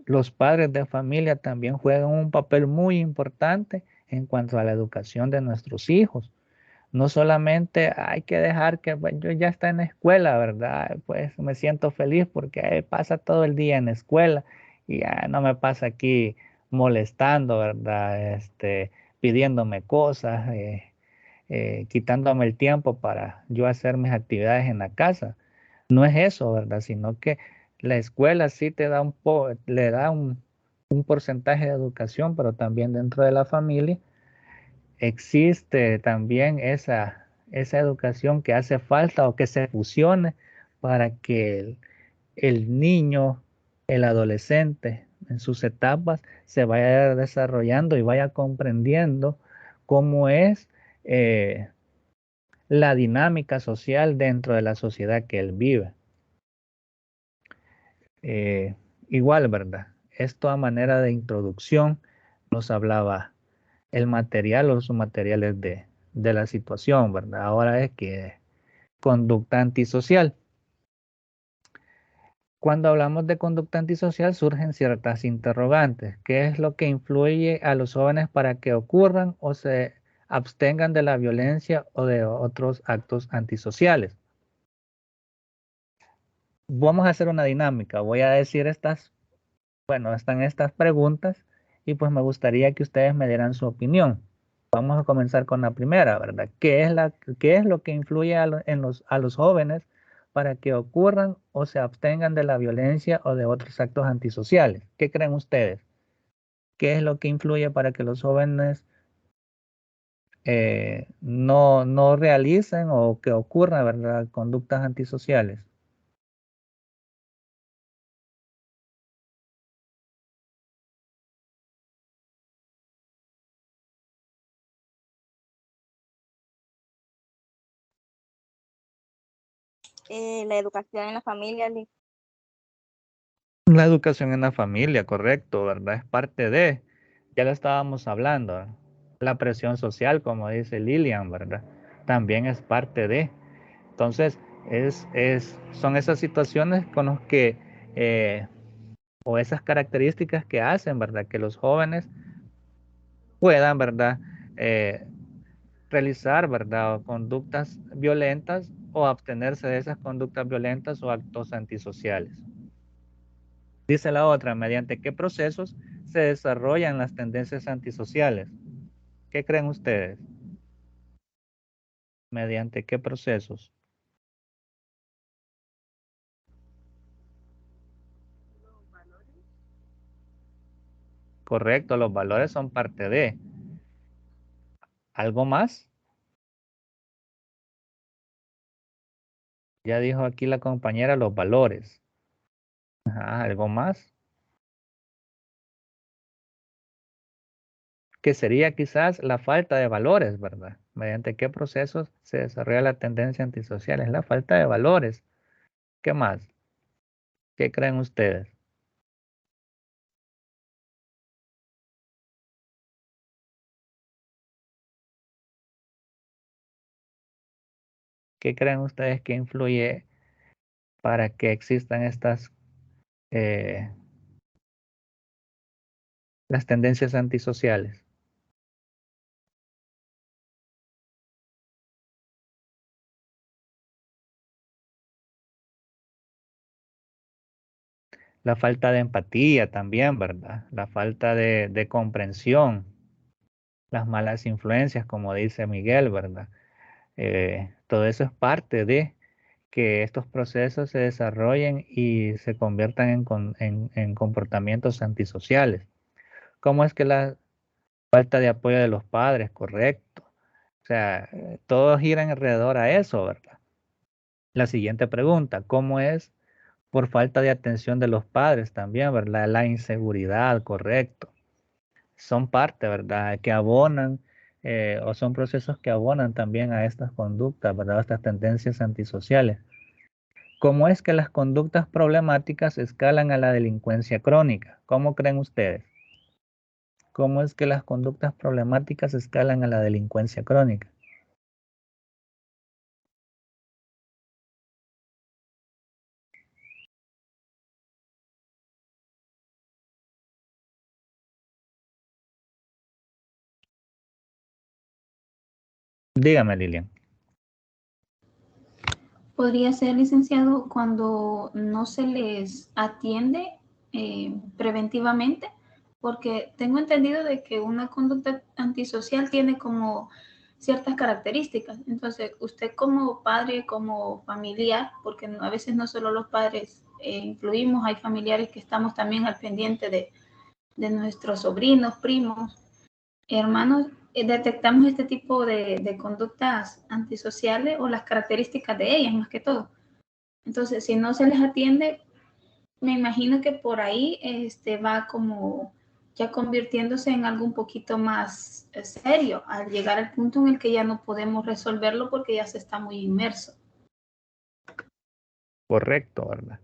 los padres de familia también juegan un papel muy importante en cuanto a la educación de nuestros hijos. No solamente hay que dejar que pues, yo ya está en la escuela, ¿verdad? Pues me siento feliz porque pasa todo el día en la escuela y ya no me pasa aquí molestando, ¿verdad? Pidiéndome cosas, quitándome el tiempo para yo hacer mis actividades en la casa. No es eso, ¿verdad? Sino que la escuela sí te da le da un porcentaje de educación, pero también dentro de la familia existe también esa educación que hace falta o que se fusione para que el niño, el adolescente, en sus etapas, se vaya desarrollando y vaya comprendiendo cómo es la dinámica social dentro de la sociedad que él vive. Eh, Igual, ¿verdad? Esto a manera de introducción nos hablaba el material o los materiales de la situación, ¿verdad? Ahora es que conducta antisocial. Cuando hablamos de conducta antisocial surgen ciertas interrogantes. ¿Qué es lo que influye a los jóvenes para que ocurran o se abstengan de la violencia o de otros actos antisociales? Vamos a hacer una dinámica. Voy a decir bueno, están estas preguntas y pues me gustaría que ustedes me dieran su opinión. Vamos a comenzar con la primera, ¿verdad? ¿Qué es lo que influye a los jóvenes para que ocurran o se abstengan de la violencia o de otros actos antisociales? ¿Qué creen ustedes? ¿Qué es lo que influye para que los jóvenes no realicen o que ocurran, ¿verdad? Conductas antisociales. La educación en la familia, La educación en la familia, correcto, ¿verdad? Es parte de, ya lo estábamos hablando, ¿verdad? La presión social, como dice Lilian, ¿verdad? También es parte de. Entonces, son esas situaciones con las que, o esas características que hacen, ¿verdad? Que los jóvenes puedan, ¿verdad? Eh, realizar, ¿verdad? Conductas violentas o abstenerse de esas conductas violentas o actos antisociales. Dice la otra, ¿mediante qué procesos se desarrollan las tendencias antisociales? ¿Qué creen ustedes? ¿Mediante qué procesos? Correcto, los valores son parte de. ¿Algo más? Ya dijo aquí la compañera los valores. Ajá, ¿algo más? Que sería quizás la falta de valores, ¿verdad? ¿Mediante qué procesos se desarrolla la tendencia antisocial? Es la falta de valores. ¿Qué más? ¿Qué creen ustedes? ¿Qué creen ustedes que influye para que existan estas, eh, las tendencias antisociales? La falta de empatía también, ¿verdad? La falta de comprensión, las malas influencias, como dice Miguel, ¿verdad? Todo eso es parte de que estos procesos se desarrollen y se conviertan en comportamientos antisociales. ¿Cómo es que la falta de apoyo de los padres? Correcto. O sea, todo gira alrededor a eso, ¿verdad? La siguiente pregunta, ¿cómo es por falta de atención de los padres también, ¿verdad? La inseguridad, correcto. Son parte, ¿verdad? Que abonan o son procesos que abonan también a estas conductas, ¿verdad? A estas tendencias antisociales. ¿Cómo es que las conductas problemáticas escalan a la delincuencia crónica? ¿Cómo creen ustedes? ¿Cómo es que las conductas problemáticas escalan a la delincuencia crónica? Dígame, Lilian. Podría ser, licenciado, cuando no se les atiende preventivamente, porque tengo entendido de que una conducta antisocial tiene como ciertas características. Entonces, usted como padre, como familiar, porque a veces no solo los padres influimos, hay familiares que estamos también al pendiente de nuestros sobrinos, primos, hermanos, detectamos este tipo de conductas antisociales o las características de ellas más que todo. Entonces, si no se les atiende, me imagino que por ahí va como ya convirtiéndose en algo un poquito más serio, al llegar al punto en el que ya no podemos resolverlo porque ya se está muy inmerso. Correcto, ¿verdad?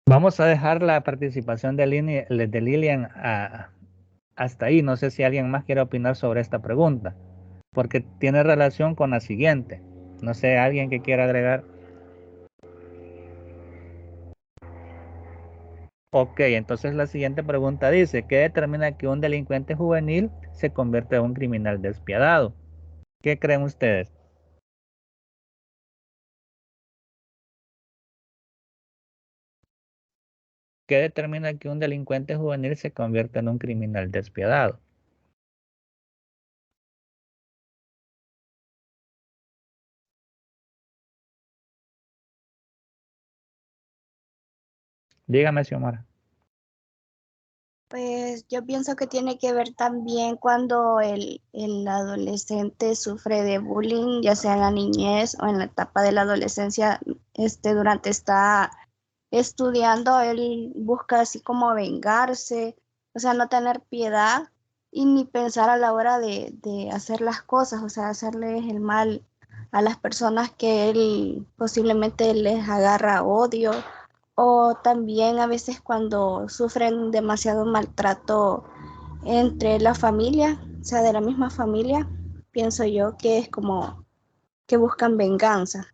Vamos a dejar la participación de Lilian hasta ahí. No sé si alguien más quiere opinar sobre esta pregunta, porque tiene relación con la siguiente. No sé, alguien que quiera agregar. Ok, entonces la siguiente pregunta dice, ¿qué determina que un delincuente juvenil se convierte en un criminal despiadado? ¿Qué creen ustedes? ¿Qué determina que un delincuente juvenil se convierte en un criminal despiadado? Dígame, Xiomara. Pues yo pienso que tiene que ver también cuando el adolescente sufre de bullying, ya sea en la niñez o en la etapa de la adolescencia, durante está estudiando, él busca así como vengarse, o sea, no tener piedad y ni pensar a la hora de hacer las cosas, o sea, hacerles el mal a las personas que él posiblemente les agarra odio O también a veces cuando sufren demasiado maltrato entre la familia, o sea, de la misma familia, pienso yo que es como que buscan venganza.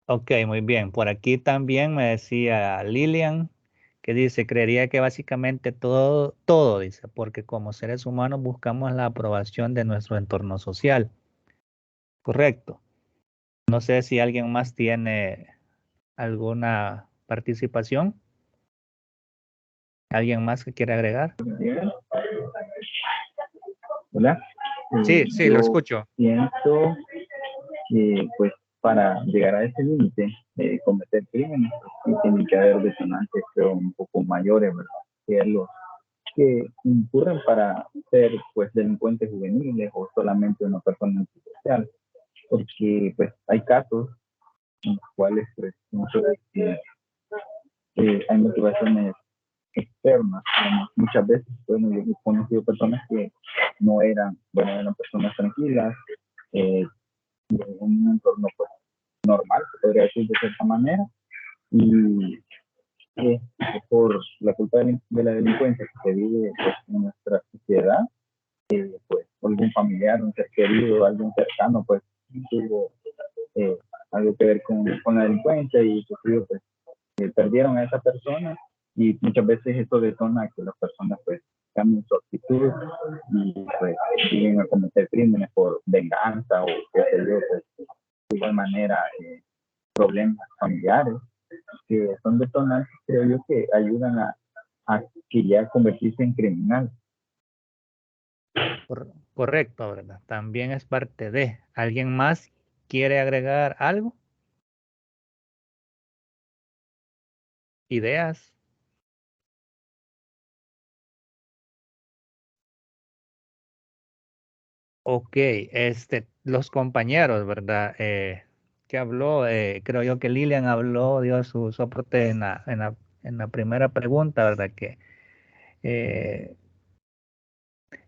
Ok, muy bien. Por aquí también me decía Lilian que dice, creería que básicamente todo dice, porque como seres humanos buscamos la aprobación de nuestro entorno social. Correcto. No sé si alguien más tiene alguna participación. ¿Alguien más que quiera agregar? Hola. Sí, sí, lo Yo escucho. pienso que, pues, para llegar a ese límite de cometer crímenes, pues, sí tienen que haber detonantes, creo, un poco mayores, ¿verdad? Que los que incurren para ser, pues, delincuentes juveniles o solamente una persona antisocial. Porque, pues, hay casos en los cuales, pues, mucho de que hay motivaciones externas. Muchas veces, bueno, yo he conocido personas que no eran, bueno, eran personas tranquilas, en un entorno pues, normal, se podría decir de cierta manera, y por la culpa de la delincuencia que se vive pues, en nuestra sociedad, pues algún familiar, un ser querido, alguien cercano, pues tuvo algo que ver con la delincuencia y sufrió pues perdieron a esa persona y muchas veces eso detona que las personas pues cambien su actitud y pues siguen a cometer crímenes por venganza o qué sé yo, pues, de igual manera problemas familiares que son detonantes, creo yo, que ayudan a que ya convertirse en criminal. Correcto, ¿verdad? También es parte de. ¿Alguien más quiere agregar algo? ¿Ideas? Ok, los compañeros, ¿verdad? Que habló, creo yo que Lilian habló, dio su aporte en la primera pregunta, ¿verdad? Que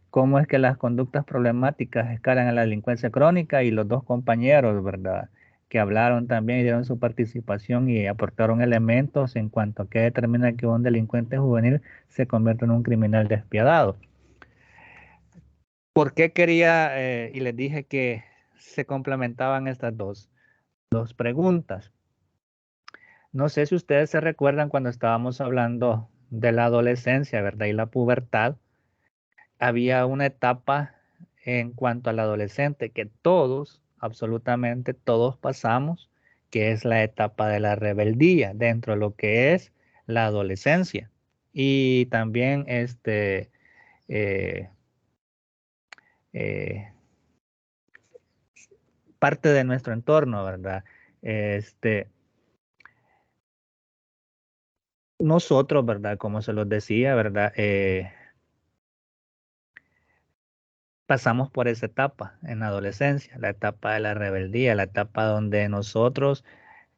cómo es que las conductas problemáticas escalan a la delincuencia crónica y los dos compañeros, ¿verdad? Que hablaron también y dieron su participación y aportaron elementos en cuanto a qué determina que un delincuente juvenil se convierte en un criminal despiadado. ¿Por qué quería, y les dije que se complementaban estas dos preguntas? No sé si ustedes se recuerdan cuando estábamos hablando de la adolescencia, ¿verdad? Y la pubertad. Había una etapa en cuanto al adolescente que todos, absolutamente todos pasamos, que es la etapa de la rebeldía dentro de lo que es la adolescencia. Y también eh, eh, parte de nuestro entorno, ¿verdad? Nosotros, ¿verdad? Como se los decía, ¿verdad? Pasamos por esa etapa en la adolescencia, la etapa de la rebeldía, la etapa donde nosotros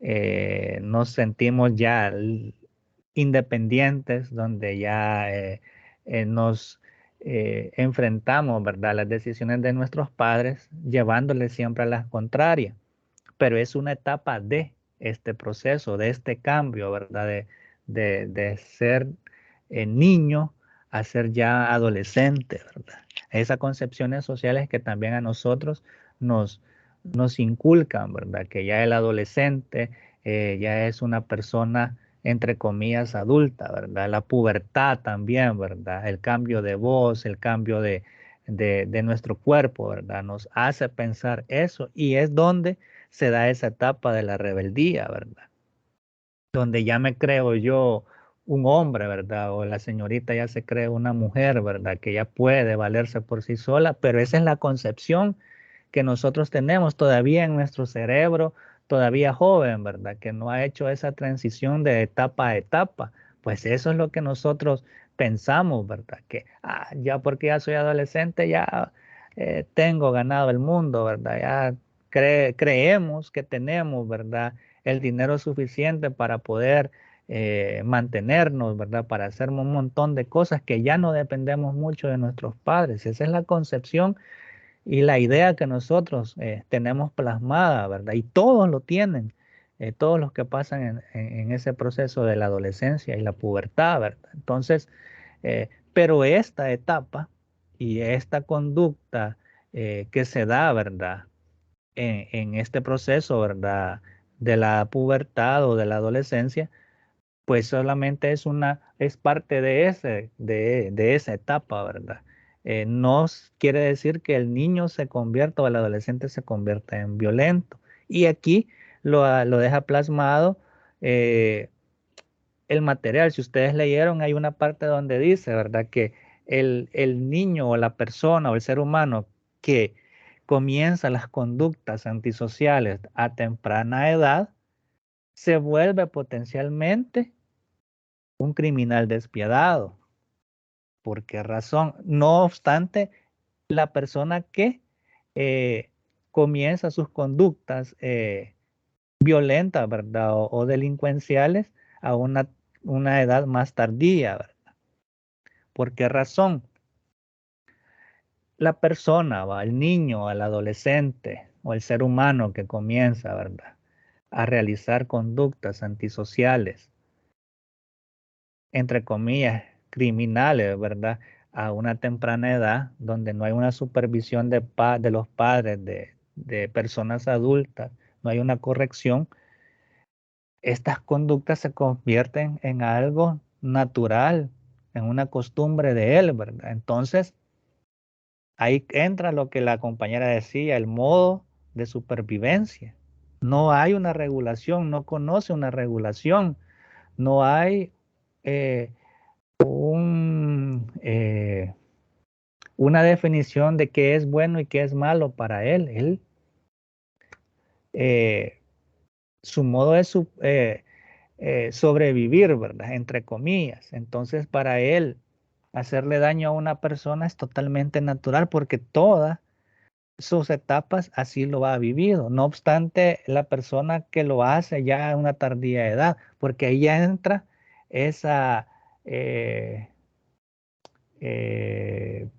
nos sentimos ya independientes, donde ya nos enfrentamos, ¿verdad?, a las decisiones de nuestros padres, llevándoles siempre a las contrarias. Pero es una etapa de este proceso, de este cambio, ¿verdad?, de ser niño a ser ya adolescente, ¿verdad? Esas concepciones sociales que también a nosotros nos, nos inculcan, ¿verdad? Que ya el adolescente ya es una persona, entre comillas, adulta, ¿verdad? La pubertad también, ¿verdad? El cambio de voz, el cambio de nuestro cuerpo, ¿verdad? Nos hace pensar eso y es donde se da esa etapa de la rebeldía, ¿verdad? Donde ya me creo yo un hombre, ¿verdad? O la señorita ya se cree una mujer, ¿verdad? Que ya puede valerse por sí sola, pero esa es la concepción que nosotros tenemos todavía en nuestro cerebro, todavía joven, ¿verdad? Que no ha hecho esa transición de etapa a etapa. Pues eso es lo que nosotros pensamos, ¿verdad? Que ya porque ya soy adolescente, ya tengo ganado el mundo, ¿verdad? Ya creemos que tenemos, ¿verdad? El dinero suficiente para poder mantenernos, ¿verdad? Para hacer un montón de cosas que ya no dependemos mucho de nuestros padres. Esa es la concepción y la idea que nosotros tenemos plasmada, ¿verdad? Y todos lo tienen todos los que pasan en ese proceso de la adolescencia y la pubertad, ¿verdad? Entonces, pero esta etapa y esta conducta que se da, ¿verdad? En este proceso, ¿verdad? De la pubertad o de la adolescencia, pues solamente es parte de esa etapa, ¿verdad? No quiere decir que el niño se convierta o el adolescente se convierta en violento. Y aquí lo deja plasmado eh, el material. Si ustedes leyeron, hay una parte donde dice, ¿verdad? Que el niño o la persona o el ser humano que comienza las conductas antisociales a temprana edad, se vuelve potencialmente un criminal despiadado. ¿Por qué razón? No obstante, la persona que eh, comienza sus conductas violentas, ¿verdad? O delincuenciales a una edad más tardía, ¿verdad? ¿Por qué razón? La persona, ¿va? El niño, el adolescente o el ser humano que comienza, ¿verdad? A realizar conductas antisociales, entre comillas, criminales, ¿verdad? A una temprana edad, donde no hay una supervisión de los padres, de personas adultas, no hay una corrección, estas conductas se convierten en algo natural, en una costumbre de él, ¿verdad? Entonces, ahí entra lo que la compañera decía, el modo de supervivencia. No hay una regulación, no conoce una regulación, no hay eh, una definición de qué es bueno y qué es malo para él. Eh, su modo es sobrevivir, ¿verdad? Entre comillas. Entonces, para él, hacerle daño a una persona es totalmente natural porque todas sus etapas así lo ha vivido. No obstante, la persona que lo hace ya a una tardía edad, porque ahí ya entra esa... eh,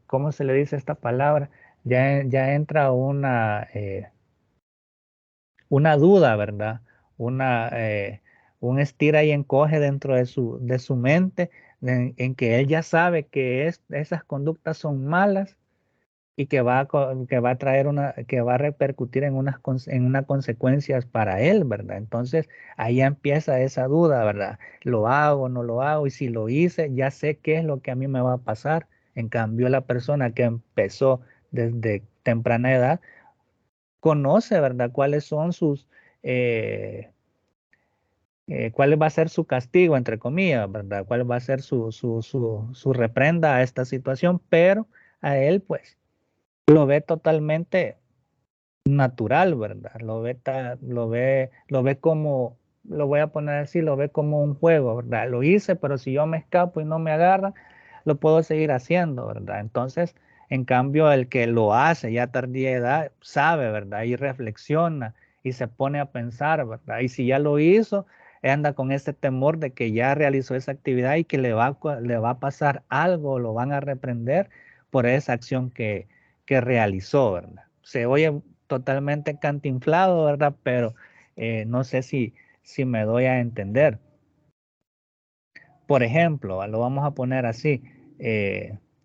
¿cómo se le dice esta palabra? Ya entra una duda, ¿verdad? Un estira y encoge dentro de su mente, en que él ya sabe que esas conductas son malas y que va a traer que va a repercutir en unas consecuencias para él, ¿verdad? Entonces ahí empieza esa duda, ¿verdad? ¿Lo hago, no lo hago? Y si lo hice, ya sé qué es lo que a mí me va a pasar. En cambio, la persona que empezó desde temprana edad conoce, ¿verdad? Cuáles son eh, cuál va a ser su castigo, entre comillas, ¿verdad? Cuál va a ser su reprenda a esta situación, pero a él, pues, lo ve totalmente natural, ¿verdad? Lo ve como, lo voy a poner así, lo ve como un juego, ¿verdad? Lo hice, pero si yo me escapo y no me agarra, lo puedo seguir haciendo, ¿verdad? Entonces, en cambio, el que lo hace ya a tardía edad, sabe, ¿verdad? Y reflexiona y se pone a pensar, ¿verdad? Y si ya lo hizo, anda con ese temor de que ya realizó esa actividad y que le va a pasar algo, lo van a reprender por esa acción que realizó, ¿verdad? Se oye totalmente cantinflado, ¿verdad? Pero no sé si me doy a entender. Por ejemplo, lo vamos a poner así.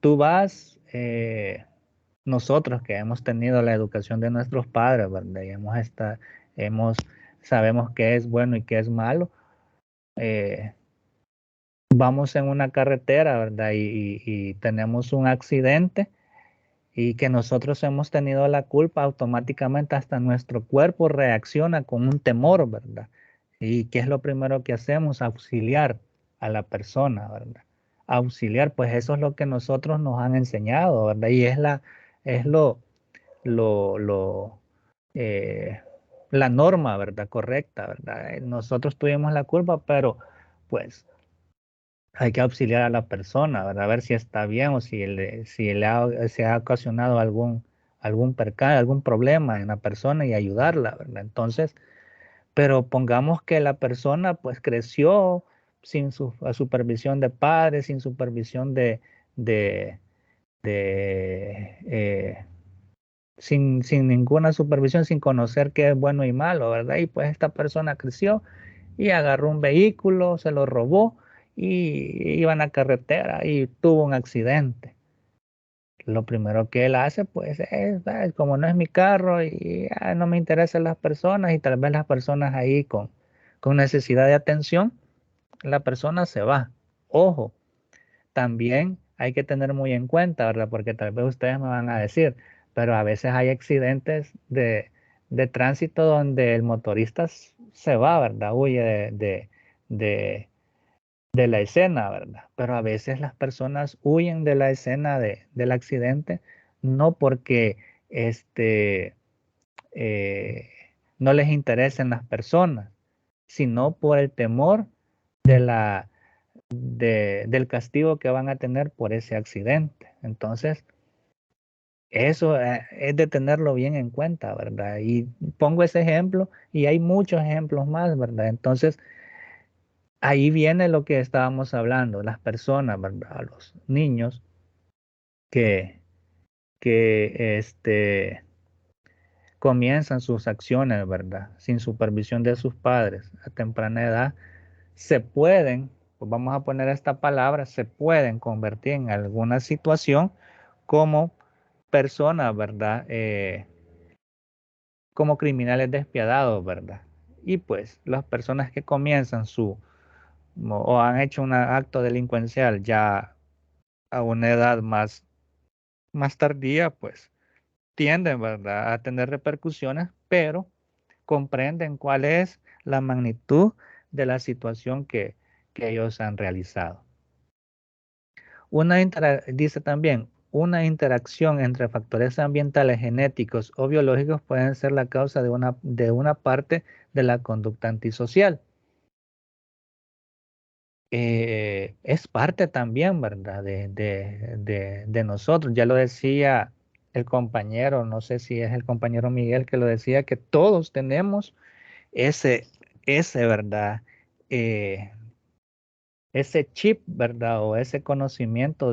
Tú vas, nosotros que hemos tenido la educación de nuestros padres, ¿verdad? Y hemos, sabemos qué es bueno y qué es malo. Vamos en una carretera, ¿verdad? Y tenemos un accidente y que nosotros hemos tenido la culpa, automáticamente hasta nuestro cuerpo reacciona con un temor, ¿verdad? ¿Y qué es lo primero que hacemos? Auxiliar a la persona, ¿verdad? Auxiliar, pues eso es lo que nosotros nos han enseñado, ¿verdad? Y es lo, lo, eh, la norma, ¿verdad? Correcta, ¿verdad? Nosotros tuvimos la culpa, pero pues hay que auxiliar a la persona, ¿verdad? A ver si está bien o se ha ocasionado algún percance, algún problema en la persona y ayudarla, ¿verdad? Entonces, pero pongamos que la persona pues creció sin supervisión de padres, sin supervisión de, sin ninguna supervisión, sin conocer qué es bueno y malo, ¿verdad? Y pues esta persona creció y agarró un vehículo, se lo robó y iba en la carretera y tuvo un accidente. Lo primero que él hace, pues, como no es mi carro y no me interesan las personas y tal vez las personas ahí con necesidad de atención, la persona se va. Ojo, también hay que tener muy en cuenta, ¿verdad? Porque tal vez ustedes me van a decir, pero a veces hay accidentes de tránsito donde el motorista se va, ¿verdad? Huye de, de la escena, ¿verdad? Pero a veces las personas huyen de la escena del accidente no porque este, eh, no les interesen las personas, sino por el temor de del castigo que van a tener por ese accidente. Entonces, eso es de tenerlo bien en cuenta, ¿verdad? Y pongo ese ejemplo y hay muchos ejemplos más, ¿verdad? Entonces, ahí viene lo que estábamos hablando, las personas, ¿verdad? Los niños que, que comienzan sus acciones, ¿verdad? Sin supervisión de sus padres a temprana edad, se pueden, pues vamos a poner esta palabra, se pueden convertir en alguna situación como personas, ¿verdad? Como criminales despiadados, ¿verdad? Y pues las personas que comienzan o han hecho un acto delincuencial ya a una edad más tardía, pues tienden, ¿verdad?, a tener repercusiones, pero comprenden cuál es la magnitud de la situación que ellos han realizado. Dice también, una interacción entre factores ambientales, genéticos o biológicos pueden ser la causa de una parte de la conducta antisocial. Es parte también, ¿verdad?, de nosotros. Ya lo decía el compañero, no sé si es el compañero Miguel que lo decía, que todos tenemos ese, ¿verdad? Eh, ese chip, ¿verdad? O ese conocimiento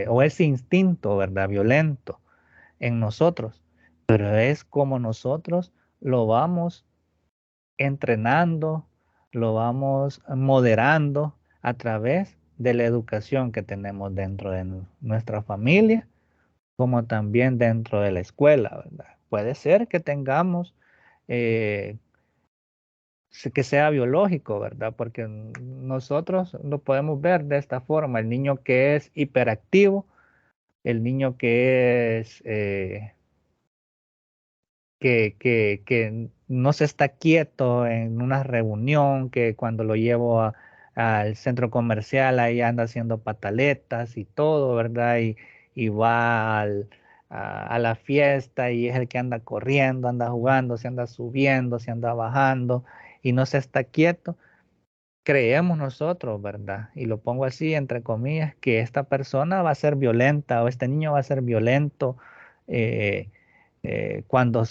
o ese instinto, ¿verdad? Violento en nosotros. Pero es como nosotros lo vamos entrenando, lo vamos moderando a través de la educación que tenemos dentro de nuestra familia, como también dentro de la escuela, ¿verdad? Puede ser que tengamos eh, que sea biológico, ¿verdad? Porque nosotros lo podemos ver de esta forma, el niño que es hiperactivo, el niño que es que no se está quieto en una reunión, que cuando lo llevo al centro comercial ahí anda haciendo pataletas y todo, ¿verdad? Y va a la fiesta y es el que anda corriendo, anda jugando, se anda subiendo, se anda bajando y no se está quieto. Creemos nosotros, ¿verdad? Y lo pongo así, entre comillas, que esta persona va a ser violenta o este niño va a ser violento eh, cuando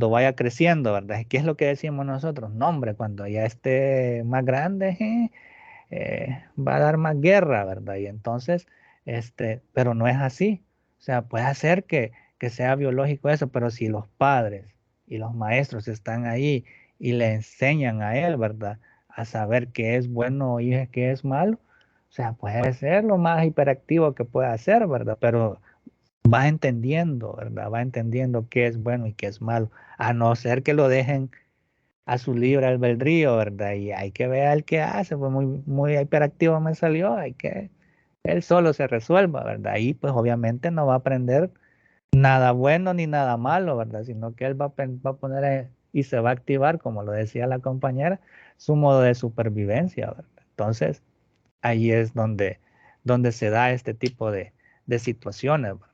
vaya creciendo, ¿verdad? ¿Qué es lo que decimos nosotros? No, hombre, cuando ya esté más grande, va a dar más guerra, ¿verdad? Y entonces, pero no es así. O sea, puede ser que sea biológico eso, pero si los padres y los maestros están ahí y le enseñan a él, ¿verdad? A saber qué es bueno y qué es malo, o sea, puede ser lo más hiperactivo que pueda ser, ¿verdad? Pero va entendiendo, ¿verdad? Va entendiendo qué es bueno y qué es malo, a no ser que lo dejen a su libre albedrío, ¿verdad? Y hay que ver el que hace, pues muy hiperactivo me salió, hay que él solo se resuelva, ¿verdad? Y pues obviamente no va a aprender nada bueno ni nada malo, ¿verdad? Sino que él va a poner y se va a activar, como lo decía la compañera, su modo de supervivencia, ¿verdad? Entonces, ahí es donde se da este tipo de situaciones, ¿verdad?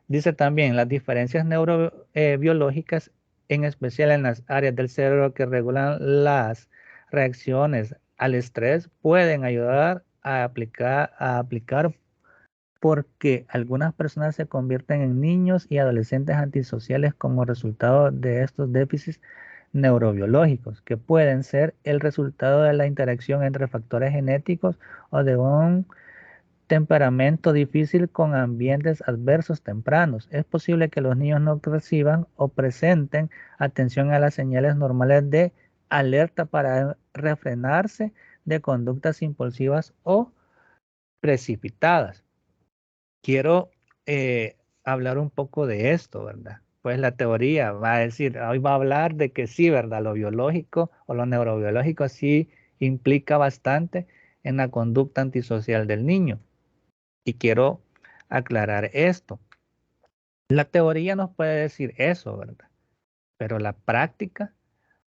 Dice también las diferencias neurobiológicas, en especial en las áreas del cerebro que regulan las reacciones al estrés, pueden ayudar a aplicar porque algunas personas se convierten en niños y adolescentes antisociales como resultado de estos déficits neurobiológicos, que pueden ser el resultado de la interacción entre factores genéticos o de un Temperamento difícil con ambientes adversos tempranos. Es posible que los niños no reciban o presenten atención a las señales normales de alerta para refrenarse de conductas impulsivas o precipitadas. Quiero hablar un poco de esto, ¿verdad? Pues la teoría va a decir, hoy va a hablar de que sí, ¿verdad? Lo biológico o lo neurobiológico sí implica bastante en la conducta antisocial del niño. Y quiero aclarar esto. La teoría nos puede decir eso, ¿verdad? Pero la práctica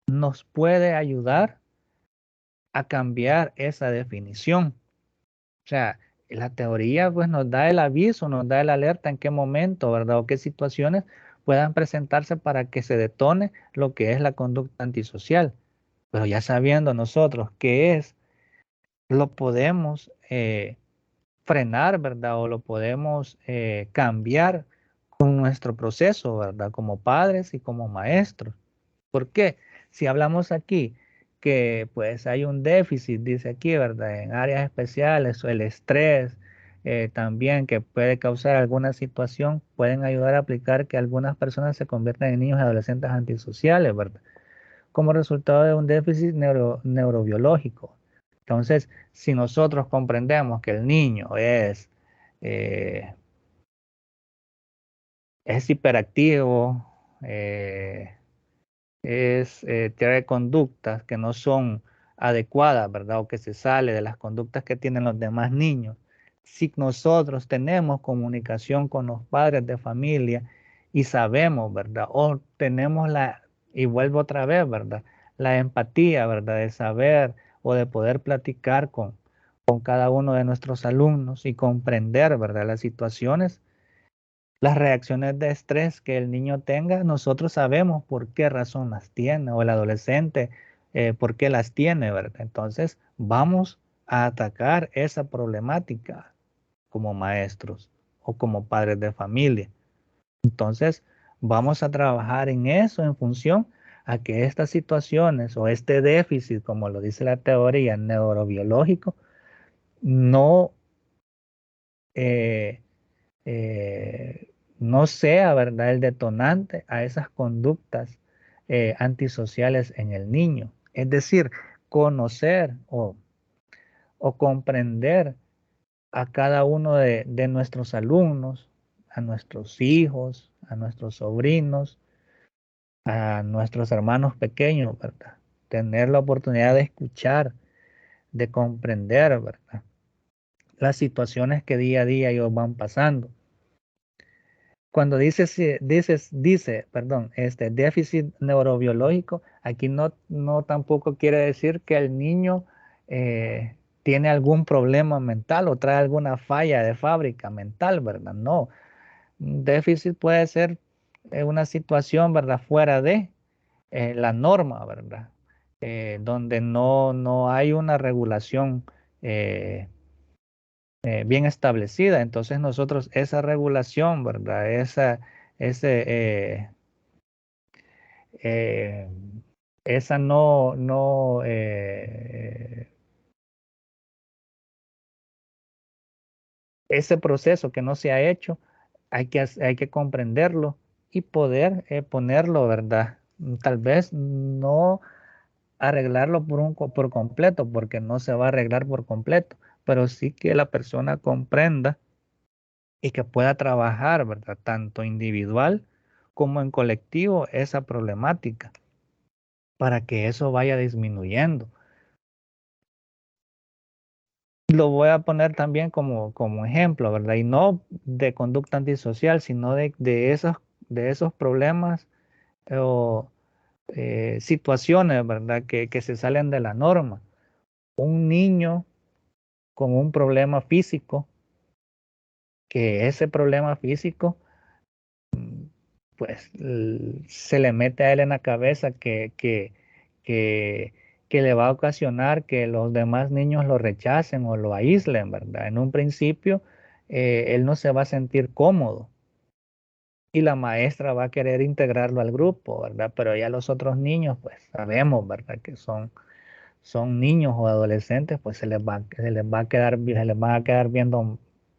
nos puede ayudar a cambiar esa definición. O sea, la teoría pues nos da el aviso, nos da el alerta en qué momento, ¿verdad? O qué situaciones puedan presentarse para que se detone lo que es la conducta antisocial. Pero ya sabiendo nosotros qué es, lo podemos frenar, ¿verdad? O lo podemos cambiar con nuestro proceso, ¿verdad? Como padres y como maestros. ¿Por qué? Si hablamos aquí que pues hay un déficit, dice aquí, ¿verdad? En áreas especiales o el estrés también que puede causar alguna situación, pueden ayudar a aplicar que algunas personas se conviertan en niños y adolescentes antisociales, ¿verdad? Como resultado de un déficit neurobiológico. Entonces, si nosotros comprendemos que el niño eh, es hiperactivo, tiene conductas que no son adecuadas, ¿verdad? O que se sale de las conductas que tienen los demás niños. Si nosotros tenemos comunicación con los padres de familia y sabemos, ¿verdad? O tenemos y vuelvo otra vez, ¿verdad? La empatía, ¿verdad? De saber o de poder platicar con cada uno de nuestros alumnos y comprender, ¿verdad? Las situaciones, las reacciones de estrés que el niño tenga, nosotros sabemos por qué razón las tiene, o el adolescente, por qué las tiene, ¿verdad? Entonces, vamos a atacar esa problemática como maestros o como padres de familia. Entonces, vamos a trabajar en eso en función a que estas situaciones o este déficit, como lo dice la teoría neurobiológico, no eh, no sea, ¿verdad?, el detonante a esas conductas antisociales en el niño. Es decir, conocer o comprender a cada uno de nuestros alumnos, a nuestros hijos, a nuestros sobrinos, a nuestros hermanos pequeños, ¿verdad? Tener la oportunidad de escuchar, de comprender, ¿verdad? Las situaciones que día a día ellos van pasando. Cuando perdón, este déficit neurobiológico, aquí no tampoco quiere decir que el niño tiene algún problema mental o trae alguna falla de fábrica mental, ¿verdad? No, un déficit puede ser una situación, ¿verdad? Fuera de la norma, ¿verdad? Donde no hay una regulación bien establecida. Entonces nosotros esa regulación, ¿verdad? Ese, eh, esa ese proceso que no se ha hecho, hay que comprenderlo y poder ponerlo, ¿verdad? Tal vez no arreglarlo por completo, porque no se va a arreglar por completo, pero sí que la persona comprenda y que pueda trabajar, ¿verdad? Tanto individual como en colectivo esa problemática para que eso vaya disminuyendo. Lo voy a poner también como ejemplo, ¿verdad? Y no de conducta antisocial, sino de esos problemas o situaciones, ¿verdad? Que se salen de la norma. Un niño con un problema físico, que ese problema físico pues se le mete a él en la cabeza que, que le va a ocasionar que los demás niños lo rechacen o lo aíslen, ¿verdad? En un principio, él no se va a sentir cómodo y la maestra va a querer integrarlo al grupo, ¿verdad? Pero ya los otros niños, pues sabemos, ¿verdad? Que son niños o adolescentes, pues se les va a quedar viendo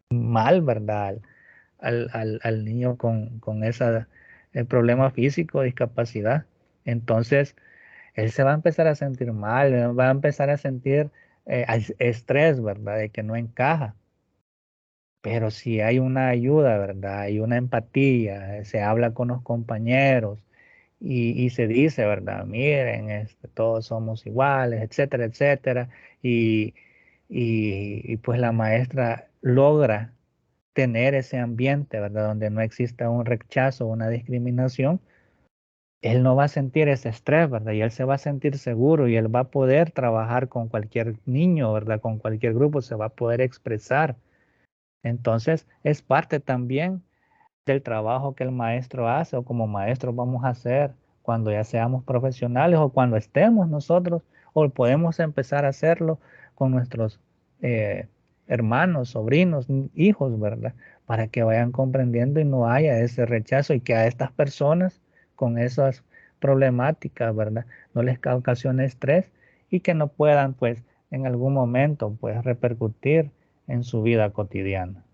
mal, ¿verdad? Al niño con ese problema físico, discapacidad. Entonces, él se va a empezar a sentir mal, va a empezar a sentir estrés, ¿verdad? De que no encaja. Pero si hay una ayuda, ¿verdad? Hay una empatía, se habla con los compañeros y se dice, ¿verdad? Miren, todos somos iguales, etcétera, etcétera. Y, y pues la maestra logra tener ese ambiente, ¿verdad? Donde no exista un rechazo, una discriminación, él no va a sentir ese estrés, ¿verdad? Y él se va a sentir seguro y él va a poder trabajar con cualquier niño, ¿verdad? Con cualquier grupo, se va a poder expresar. Entonces, es parte también del trabajo que el maestro hace o como maestros vamos a hacer cuando ya seamos profesionales o cuando estemos nosotros o podemos empezar a hacerlo con nuestros eh, hermanos, sobrinos, hijos, ¿verdad? Para que vayan comprendiendo y no haya ese rechazo y que a estas personas con esas problemáticas, ¿verdad? No les ocasione estrés y que no puedan, pues, en algún momento, pues, repercutir en su vida cotidiana.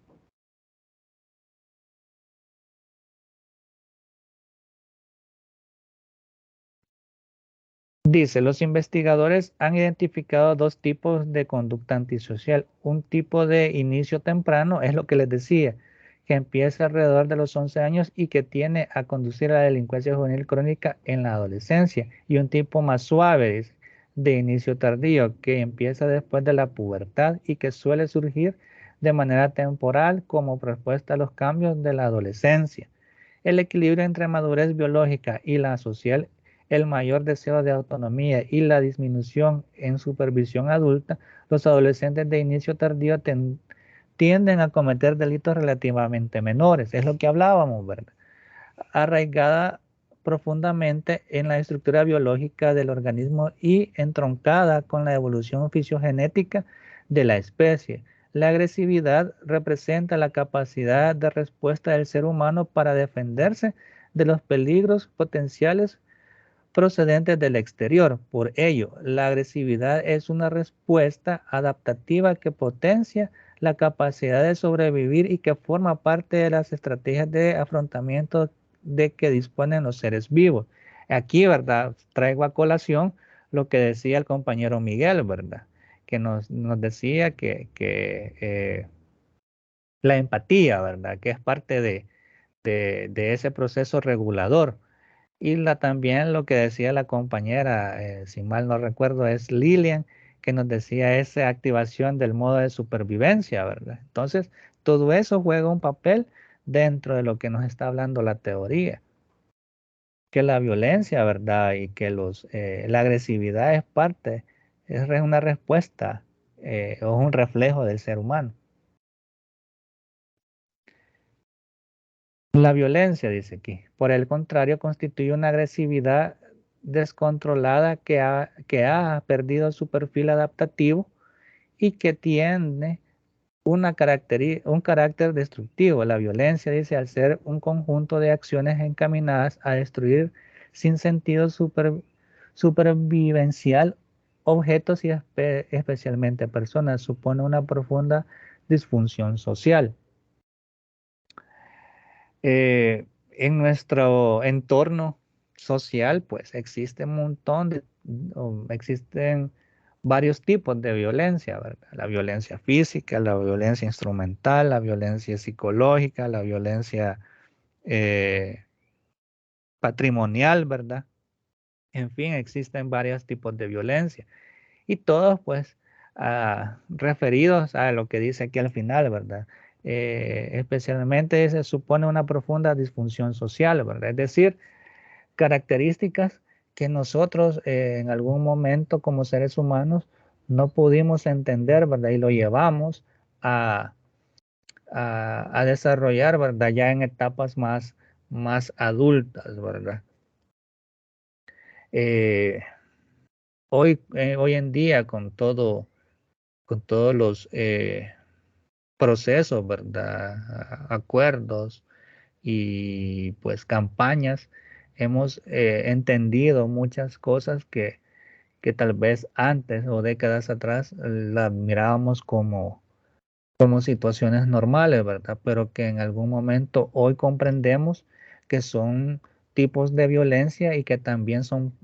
Dice, los investigadores han identificado dos tipos de conducta antisocial. Un tipo de inicio temprano, es lo que les decía, que empieza alrededor de los 11 años y que tiende a conducir a la delincuencia juvenil crónica en la adolescencia. Y un tipo más suave, dice, de inicio tardío, que empieza después de la pubertad y que suele surgir de manera temporal como respuesta a los cambios de la adolescencia. El equilibrio entre madurez biológica y la social, el mayor deseo de autonomía y la disminución en supervisión adulta, los adolescentes de inicio tardío tienden a cometer delitos relativamente menores. Es lo que hablábamos, ¿verdad? Arraigada profundamente en la estructura biológica del organismo y entroncada con la evolución fisiogenética de la especie. La agresividad representa la capacidad de respuesta del ser humano para defenderse de los peligros potenciales procedentes del exterior. Por ello, la agresividad es una respuesta adaptativa que potencia la capacidad de sobrevivir y que forma parte de las estrategias de afrontamiento de que disponen los seres vivos. Aquí, ¿verdad? Traigo a colación lo que decía el compañero Miguel, ¿verdad? Que nos decía que la empatía, ¿verdad? Que es parte de ese proceso regulador. Y también lo que decía la compañera, si mal no recuerdo, es Lilian, que nos decía esa activación del modo de supervivencia, ¿verdad? Entonces, todo eso juega un papel dentro de lo que nos está hablando la teoría, que la violencia, ¿verdad? Y que la agresividad es parte, es una respuesta o un reflejo del ser humano. La violencia, dice aquí, por el contrario, constituye una agresividad descontrolada que ha perdido su perfil adaptativo y que tiene un carácter destructivo. La violencia, dice, al ser un conjunto de acciones encaminadas a destruir sin sentido supervivencial objetos y especialmente personas, supone una profunda disfunción social. En nuestro entorno social, pues existe un montón existen varios tipos de violencia, ¿verdad? La violencia física, la violencia instrumental, la violencia psicológica, la violencia eh, patrimonial, ¿verdad? En fin, existen varios tipos de violencia y todos, pues, referidos a lo que dice aquí al final, ¿verdad? Especialmente se supone una profunda disfunción social, ¿verdad? Es decir, características que nosotros en algún momento como seres humanos no pudimos entender, ¿verdad? Y lo llevamos a, a desarrollar, ¿verdad? Ya en etapas más adultas, ¿verdad? Hoy en día con todos los procesos, ¿verdad? Acuerdos y pues campañas, hemos entendido muchas cosas que que tal vez antes o décadas atrás las mirábamos como situaciones normales, ¿verdad? Pero que en algún momento hoy comprendemos que son tipos de violencia y que también son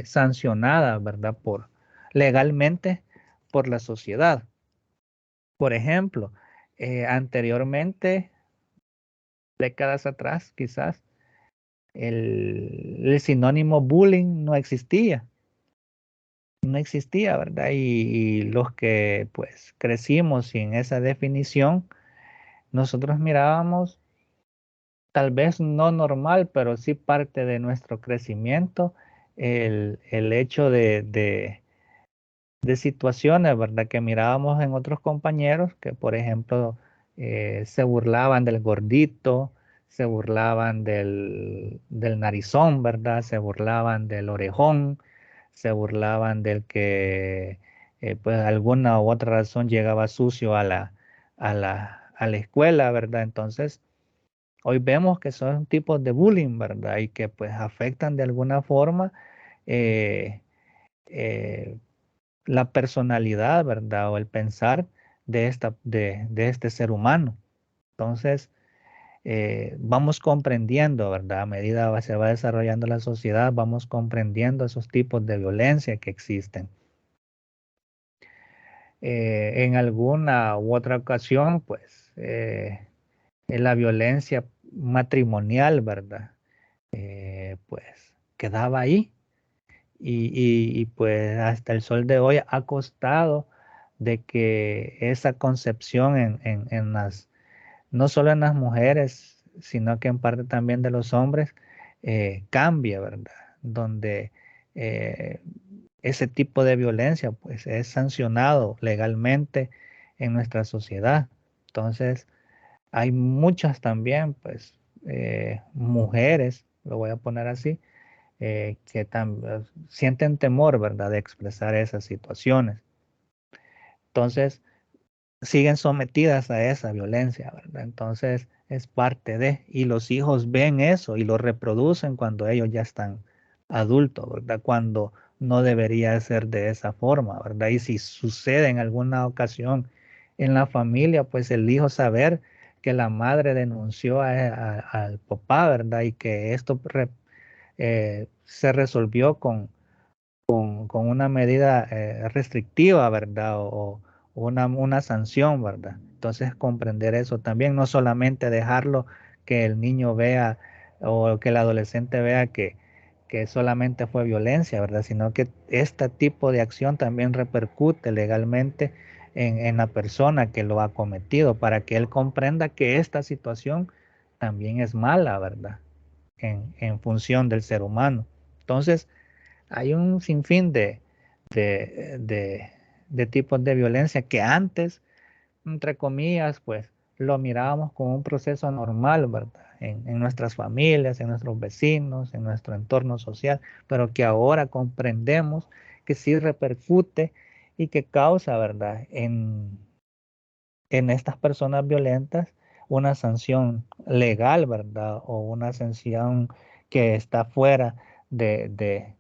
sancionadas, ¿verdad? Legalmente por la sociedad. Por ejemplo, anteriormente, décadas atrás, quizás, el sinónimo bullying no existía. No existía, ¿verdad? Y los que pues crecimos sin esa definición, nosotros mirábamos tal vez no normal, pero sí parte de nuestro crecimiento, el hecho de situaciones, ¿verdad? Que mirábamos en otros compañeros que, por ejemplo, se burlaban del gordito, se burlaban del narizón, ¿verdad? Se burlaban del orejón, se burlaban del que, pues, alguna u otra razón llegaba sucio a la escuela, ¿verdad? Entonces, hoy vemos que son tipos de bullying, ¿verdad? Y que, pues, afectan de alguna forma eh, eh, la personalidad, ¿verdad? O el pensar de este ser humano. Entonces, vamos comprendiendo, ¿verdad? A medida que se va desarrollando la sociedad, vamos comprendiendo esos tipos de violencia que existen. En alguna u otra ocasión, pues, en la violencia matrimonial, ¿verdad? Pues, quedaba ahí. Pues hasta el sol de hoy ha costado de que esa concepción en las, no solo en las mujeres, sino que en parte también de los hombres, cambie, ¿verdad? Donde eh, ese tipo de violencia pues es sancionado legalmente en nuestra sociedad. Entonces, hay muchas también, pues, mujeres, lo voy a poner así, que sienten temor, ¿verdad?, de expresar esas situaciones. Entonces, siguen sometidas a esa violencia, ¿verdad? Entonces, es parte de, y los hijos ven eso y lo reproducen cuando ellos ya están adultos, ¿verdad? Cuando no debería ser de esa forma, ¿verdad? Y si sucede en alguna ocasión en la familia, pues el hijo saber que la madre denunció al papá, ¿verdad? Y que esto se resolvió con una medida restrictiva, ¿verdad? O una sanción, ¿verdad? Entonces comprender eso también, no solamente dejarlo que el niño vea o que el adolescente vea que solamente fue violencia, ¿verdad? Sino que este tipo de acción también repercute legalmente en la persona que lo ha cometido, para que él comprenda que esta situación también es mala, ¿verdad? En función del ser humano. Entonces, hay un sinfín de, de, de tipos de violencia que antes, entre comillas, pues lo mirábamos como un proceso normal, ¿verdad? En nuestras familias, en nuestros vecinos, en nuestro entorno social, pero que ahora comprendemos que sí repercute y que causa, ¿verdad? En estas personas violentas una sanción legal, ¿verdad? O una sanción que está fuera de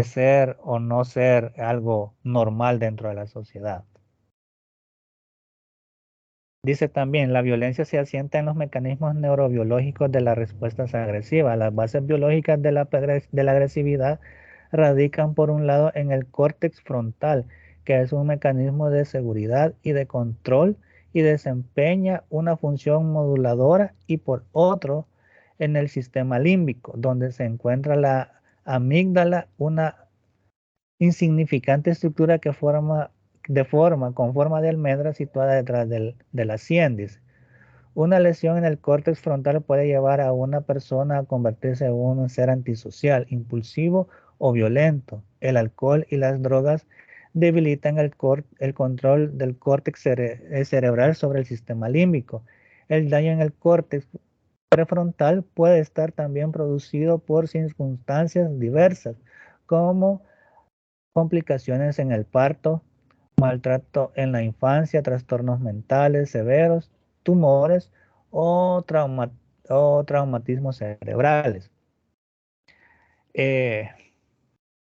ser o no ser algo normal dentro de la sociedad. Dice también, la violencia se asienta en los mecanismos neurobiológicos de las respuestas agresivas. Las bases biológicas de la agresividad radican por un lado en el córtex frontal, que es un mecanismo de seguridad y de control y desempeña una función moduladora, y por otro en el sistema límbico, donde se encuentra la amígdala, una insignificante estructura con forma de almendra situada detrás de la sien. Una lesión en el córtex frontal puede llevar a una persona a convertirse en un ser antisocial, impulsivo o violento. El alcohol y las drogas debilitan el control del córtex cerebral sobre el sistema límbico. El daño en el córtex prefrontal puede estar también producido por circunstancias diversas, como complicaciones en el parto, maltrato en la infancia, trastornos mentales severos, tumores o traumatismos cerebrales.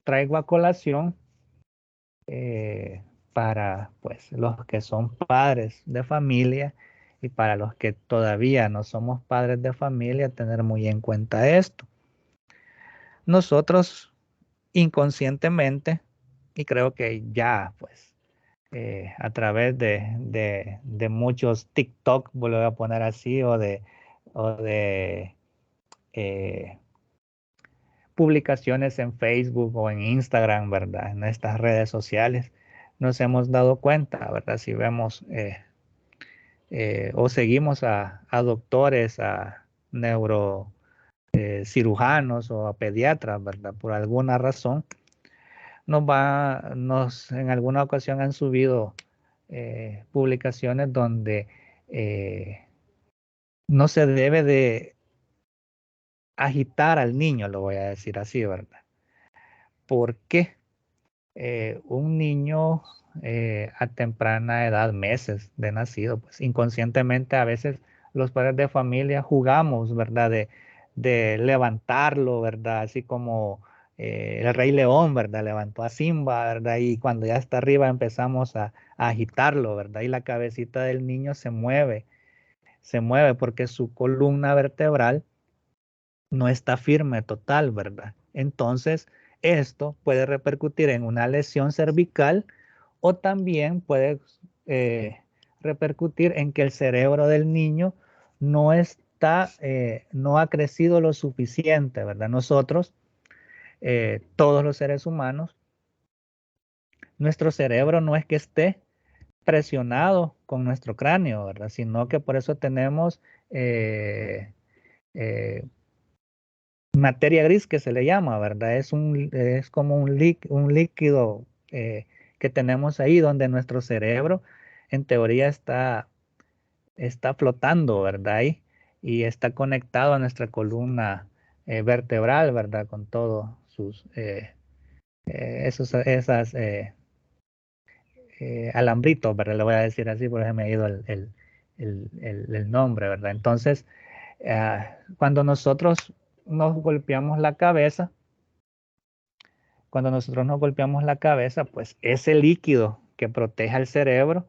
Traigo a colación para pues, los que son padres de familia y para los que todavía no somos padres de familia, tener muy en cuenta esto. Nosotros inconscientemente, y creo que ya pues a través de muchos TikTok, voy a poner así, o de publicaciones en Facebook o en Instagram, ¿verdad? En estas redes sociales, nos hemos dado cuenta, ¿verdad? Si vemos o seguimos a doctores, a neurocirujanos o a pediatras, ¿verdad? Por alguna razón, en alguna ocasión han subido publicaciones donde no se debe de agitar al niño, lo voy a decir así, ¿verdad? ¿Por qué? Un niño a temprana edad, meses de nacido, pues inconscientemente a veces los padres de familia jugamos, ¿verdad? De levantarlo, ¿verdad? Así como el Rey León, ¿verdad? Levantó a Simba, ¿verdad? Y cuando ya está arriba empezamos a agitarlo, ¿verdad? Y la cabecita del niño se mueve porque su columna vertebral no está firme total, ¿verdad? Entonces, esto puede repercutir en una lesión cervical o también puede repercutir en que el cerebro del niño no ha crecido lo suficiente, ¿verdad? Nosotros, todos los seres humanos, nuestro cerebro no es que esté presionado con nuestro cráneo, ¿verdad? Sino que por eso tenemos eh, eh, materia gris que se le llama, ¿verdad? Es como un líquido que tenemos ahí donde nuestro cerebro en teoría está flotando, ¿verdad? Y está conectado a nuestra columna vertebral, ¿verdad? Con todos sus esas alambritos, ¿verdad? Le voy a decir así porque me ha ido el nombre, ¿verdad? Entonces, cuando nosotros nos golpeamos la cabeza, pues ese líquido que protege al cerebro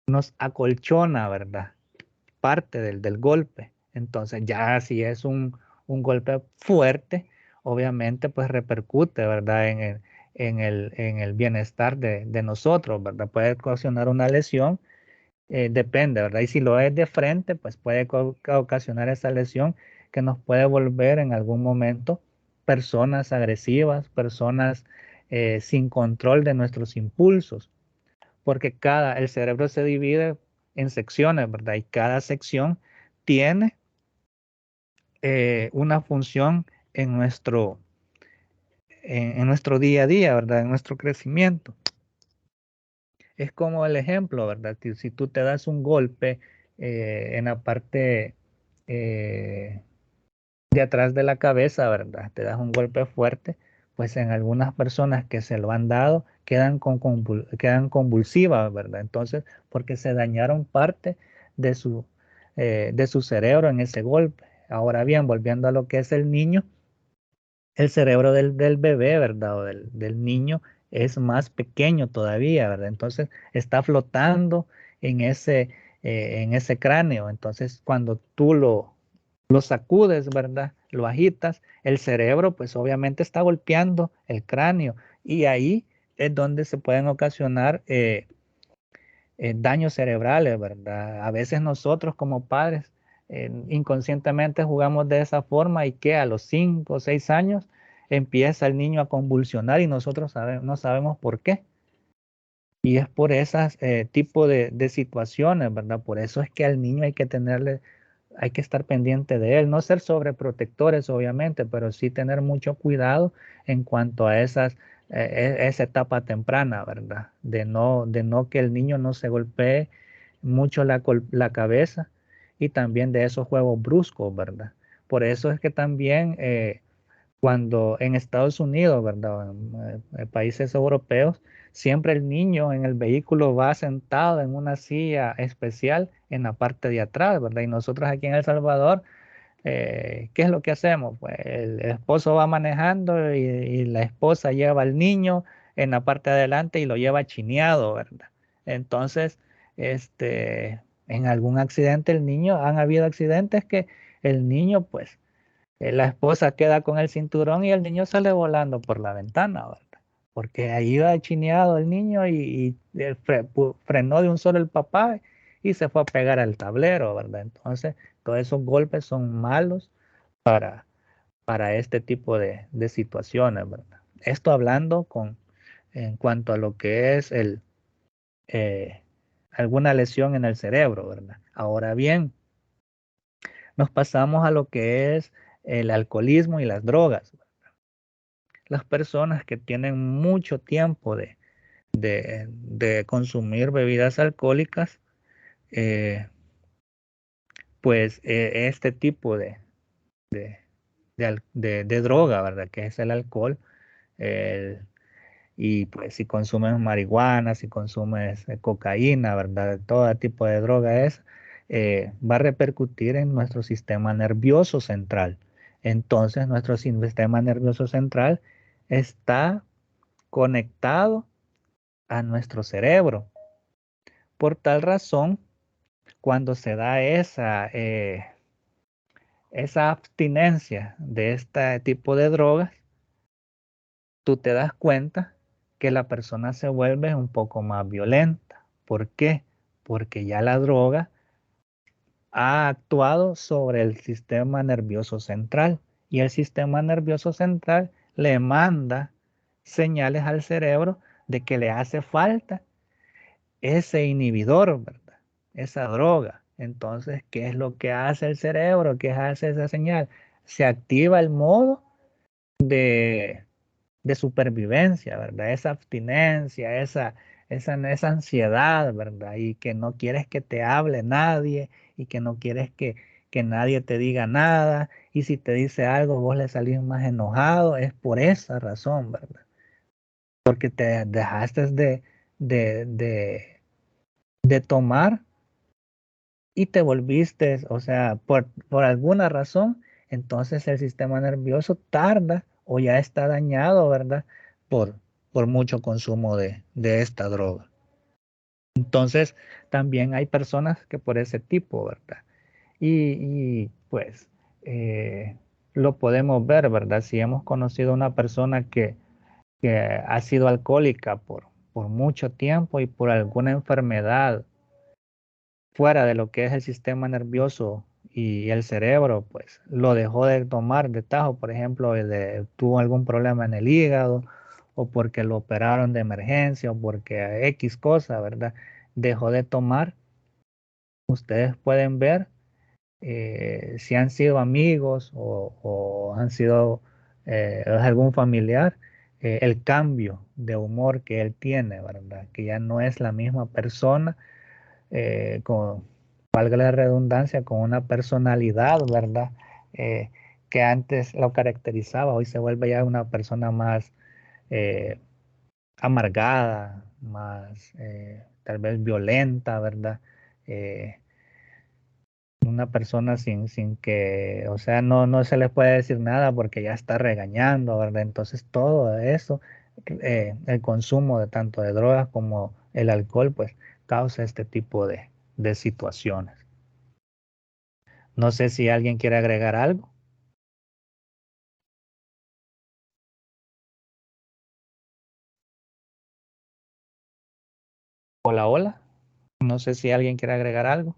nos acolchona, ¿verdad? Parte del golpe. Entonces, ya si es un golpe fuerte, obviamente, pues repercute, ¿verdad? En el bienestar de nosotros, ¿verdad? Puede ocasionar una lesión, depende, ¿verdad? Y si lo es de frente, pues puede ocasionar esa lesión que nos puede volver en algún momento personas agresivas, personas sin control de nuestros impulsos, porque el cerebro se divide en secciones, ¿verdad? Y cada sección tiene una función en nuestro día a día, ¿verdad? En nuestro crecimiento. Es como el ejemplo, ¿verdad? Si tú te das un golpe en la parte de atrás de la cabeza, ¿verdad? Te das un golpe fuerte, pues en algunas personas que se lo han dado quedan convulsivas, ¿verdad? Entonces, porque se dañaron parte de su cerebro en ese golpe. Ahora bien, volviendo a lo que es el niño, el cerebro del bebé, ¿verdad? O del niño es más pequeño todavía, ¿verdad? Entonces está flotando en ese cráneo. Entonces, cuando tú lo sacudes, ¿verdad? Lo agitas, el cerebro pues obviamente está golpeando el cráneo y ahí es donde se pueden ocasionar daños cerebrales, ¿verdad? A veces nosotros como padres inconscientemente jugamos de esa forma y que a los 5 o 6 años empieza el niño a convulsionar y nosotros no sabemos por qué. Y es por esas tipo de situaciones, ¿verdad? Por eso es que al niño hay que estar pendiente de él, no ser sobreprotectores, obviamente, pero sí tener mucho cuidado en cuanto a esa etapa temprana, ¿verdad? De no que el niño no se golpee mucho la cabeza y también de esos juegos bruscos, ¿verdad? Por eso es que también cuando en Estados Unidos, ¿verdad? En países europeos, siempre el niño en el vehículo va sentado en una silla especial en la parte de atrás, ¿verdad? Y nosotros aquí en El Salvador, ¿qué es lo que hacemos? Pues el esposo va manejando y la esposa lleva al niño en la parte de adelante y lo lleva chineado, ¿verdad? Entonces, en algún accidente el niño, han habido accidentes que el niño, pues, la esposa queda con el cinturón y el niño sale volando por la ventana, ¿verdad? Porque ahí iba chineado el niño y frenó de un solo el papá y se fue a pegar al tablero, ¿verdad? Entonces, todos esos golpes son malos para este tipo de situaciones, ¿verdad? Esto hablando en cuanto a lo que es eh, alguna lesión en el cerebro, ¿verdad? Ahora bien, nos pasamos a lo que es el alcoholismo y las drogas. Las personas que tienen mucho tiempo de consumir bebidas alcohólicas, pues este tipo de droga, ¿verdad? Que es el alcohol. Y pues si consumes marihuana, si consumes cocaína, ¿verdad? Todo tipo de droga va a repercutir en nuestro sistema nervioso central. Entonces nuestro sistema nervioso central está conectado a nuestro cerebro. Por tal razón, cuando se da esa abstinencia de este tipo de drogas, tú te das cuenta que la persona se vuelve un poco más violenta. ¿Por qué? Porque ya la droga ha actuado sobre el sistema nervioso central y el sistema nervioso central le manda señales al cerebro de que le hace falta ese inhibidor, ¿verdad? Esa droga. Entonces, ¿qué es lo que hace el cerebro? ¿Qué hace esa señal? Se activa el modo de supervivencia, ¿verdad? Esa abstinencia, esa ansiedad, ¿verdad? Y que no quieres que te hable nadie y que no quieres que nadie te diga nada. Y si te dice algo, vos le salís más enojado. Es por esa razón, ¿verdad? Porque te dejaste de, de, de tomar y te volviste, o sea, por alguna razón, entonces el sistema nervioso tarda o ya está dañado, ¿verdad? Por, por mucho consumo de esta droga. Entonces, también hay personas que por ese tipo, ¿verdad? Pues lo podemos ver, ¿verdad? Si hemos conocido a una persona que ha sido alcohólica por mucho tiempo y por alguna enfermedad fuera de lo que es el sistema nervioso y el cerebro, pues lo dejó de tomar de tajo, por ejemplo, tuvo algún problema en el hígado o porque lo operaron de emergencia o porque X cosa, ¿verdad? Dejó de tomar. Ustedes pueden ver si han sido amigos o han sido algún familiar, el cambio de humor que él tiene, ¿verdad? Que ya no es la misma persona valga la redundancia, con una personalidad, ¿verdad? Eh, que antes lo caracterizaba, hoy se vuelve ya una persona más eh, amargada, más tal vez violenta, ¿verdad? Eh, una persona sin que, o sea, no se le puede decir nada porque ya está regañando, ¿verdad? Entonces todo eso, el consumo de tanto de drogas como el alcohol, pues causa este tipo de situaciones. No sé si alguien quiere agregar algo. Hola, hola. No sé si alguien quiere agregar algo.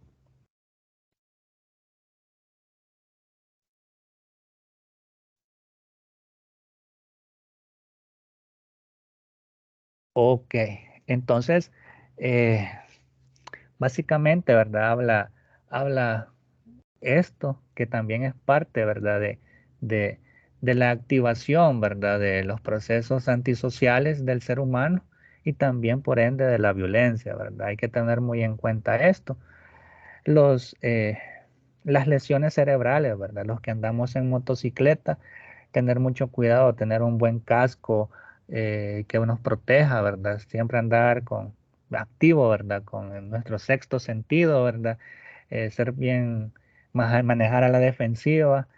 Ok, entonces, eh, básicamente, ¿verdad? Habla esto, que también es parte, ¿verdad? De, de la activación, ¿verdad? De los procesos antisociales del ser humano y también, por ende, de la violencia, ¿verdad? Hay que tener muy en cuenta esto. Los, eh, las lesiones cerebrales, ¿verdad? Los que andamos en motocicleta, tener mucho cuidado, tener un buen casco que nos proteja, ¿verdad? Siempre andar activo, ¿verdad? Con nuestro sexto sentido, ¿verdad? Ser bien, manejar a la defensiva,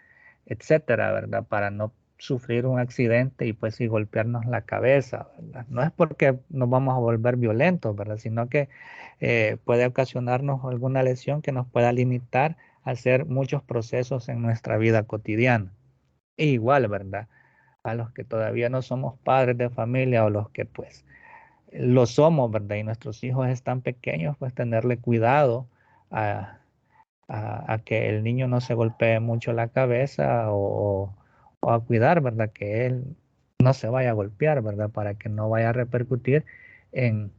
etcétera, ¿verdad? Para no sufrir un accidente y pues y golpearnos la cabeza, ¿verdad? No es porque nos vamos a volver violentos, ¿verdad? Sino que puede ocasionarnos alguna lesión que nos pueda limitar a hacer muchos procesos en nuestra vida cotidiana. E igual, ¿verdad? A los que todavía no somos padres de familia o los que pues lo somos, ¿verdad? Y nuestros hijos están pequeños, pues tenerle cuidado a que el niño no se golpee mucho la cabeza o a cuidar, ¿verdad? Que él no se vaya a golpear, ¿verdad? Para que no vaya a repercutir en,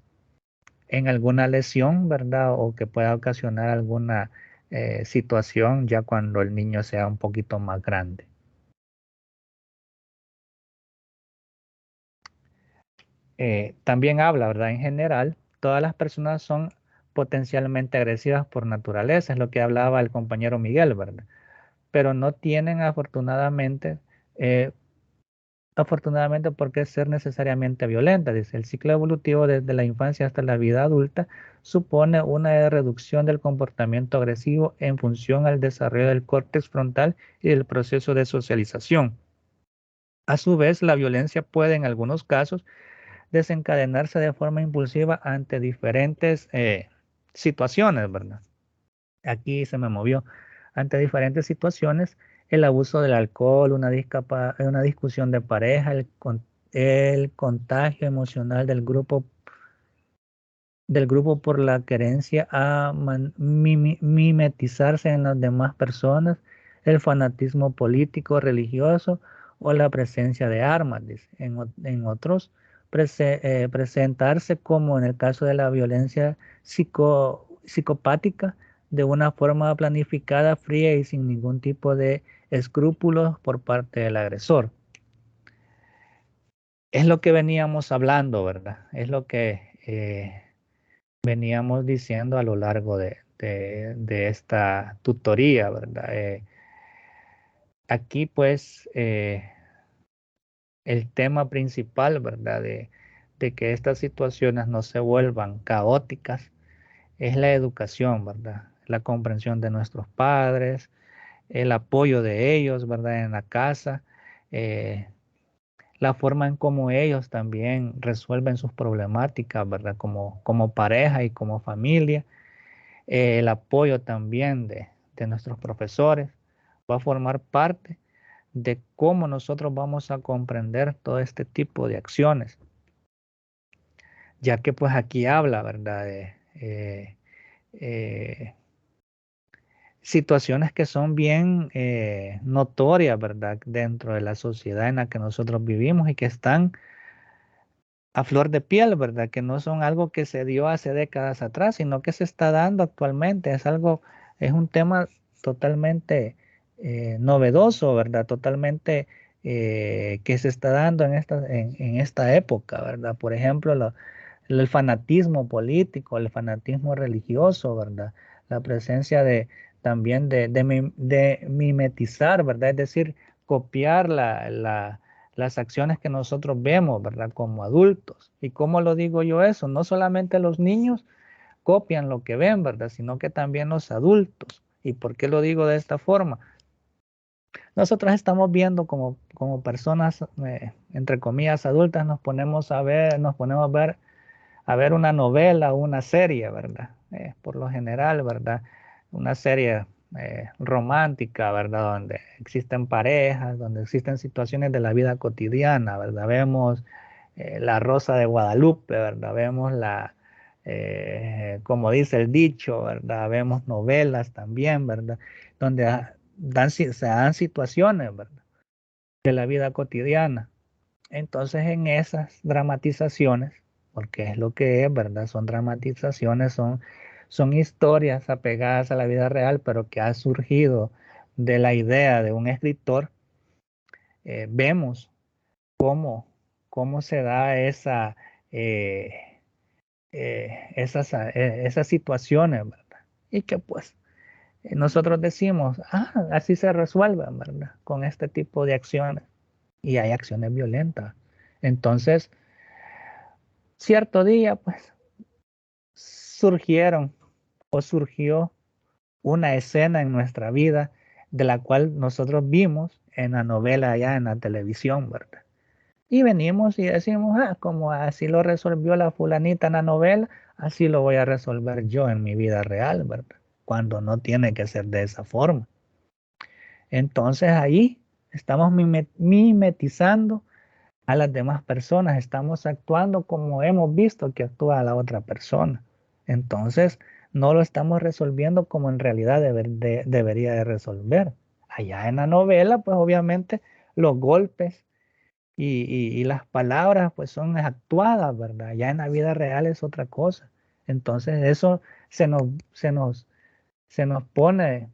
en alguna lesión, ¿verdad? O que pueda ocasionar alguna situación ya cuando el niño sea un poquito más grande. También habla, ¿verdad? En general, todas las personas son potencialmente agresivas por naturaleza, es lo que hablaba el compañero Miguel, ¿verdad? Pero no tienen eh, afortunadamente por qué ser necesariamente violentas. Dice, el ciclo evolutivo desde la infancia hasta la vida adulta supone una reducción del comportamiento agresivo en función al desarrollo del córtex frontal y del proceso de socialización. A su vez, la violencia puede en algunos casos desencadenarse de forma impulsiva ante diferentes situaciones, ¿verdad? Aquí se me movió. Ante diferentes situaciones, el abuso del alcohol, una discusión de pareja, el contagio emocional del grupo por la querencia a mimetizarse en las demás personas, el fanatismo político, religioso o la presencia de armas, dice. En otros, presentarse como en el caso de la violencia psicopática de una forma planificada, fría y sin ningún tipo de escrúpulos por parte del agresor. Es lo que veníamos hablando, ¿verdad? Es lo que veníamos diciendo a lo largo de esta tutoría, ¿verdad? Aquí pues el tema principal, ¿verdad? De que estas situaciones no se vuelvan caóticas es la educación, ¿verdad? La comprensión de nuestros padres, el apoyo de ellos, ¿verdad? En la casa, la forma en cómo ellos también resuelven sus problemáticas, ¿verdad? Como pareja y como familia. El apoyo también de nuestros profesores va a formar parte de cómo nosotros vamos a comprender todo este tipo de acciones, ya que pues aquí habla, ¿verdad? De eh, situaciones que son bien notorias, ¿verdad? Dentro de la sociedad en la que nosotros vivimos y que están a flor de piel, ¿verdad? Que no son algo que se dio hace décadas atrás, sino que se está dando actualmente. Es un tema totalmente novedoso, ¿verdad? Totalmente que se está dando en esta época, ¿verdad? Por ejemplo, el fanatismo político, el fanatismo religioso, ¿verdad? La presencia también de mimetizar, ¿verdad? Es decir, copiar las acciones que nosotros vemos, ¿verdad? Como adultos. ¿Y cómo lo digo yo eso? No solamente los niños copian lo que ven, ¿verdad? Sino que también los adultos. ¿Y por qué lo digo de esta forma? Nosotros estamos viendo como personas, entre comillas, adultas, nos ponemos a ver una novela o una serie, ¿verdad? Por lo general, ¿verdad? Una serie romántica, ¿verdad? Donde existen parejas, donde existen situaciones de la vida cotidiana, ¿verdad? Vemos La Rosa de Guadalupe, ¿verdad? Vemos como dice el dicho, ¿verdad? Vemos novelas también, ¿verdad? Donde se dan situaciones, ¿verdad? De la vida cotidiana. Entonces, en esas dramatizaciones, porque es lo que es, ¿verdad? Son dramatizaciones, son historias apegadas a la vida real, pero que ha surgido de la idea de un escritor. Vemos cómo se da esas situaciones, ¿verdad? Y que pues nosotros decimos, así se resuelven, ¿verdad? Con este tipo de acciones. Y hay acciones violentas. Entonces, cierto día, pues, surgió una escena en nuestra vida de la cual nosotros vimos en la novela allá en la televisión, ¿verdad? Y venimos y decimos, como así lo resolvió la fulanita en la novela, así lo voy a resolver yo en mi vida real, ¿verdad? Cuando no tiene que ser de esa forma. Entonces ahí estamos mimetizando a las demás personas, estamos actuando como hemos visto que actúa la otra persona. Entonces no lo estamos resolviendo como en realidad debería de resolver. Allá en la novela, pues obviamente los golpes y las palabras pues son actuadas, ¿verdad? Ya en la vida real es otra cosa. Entonces eso se nos, se nos, se nos pone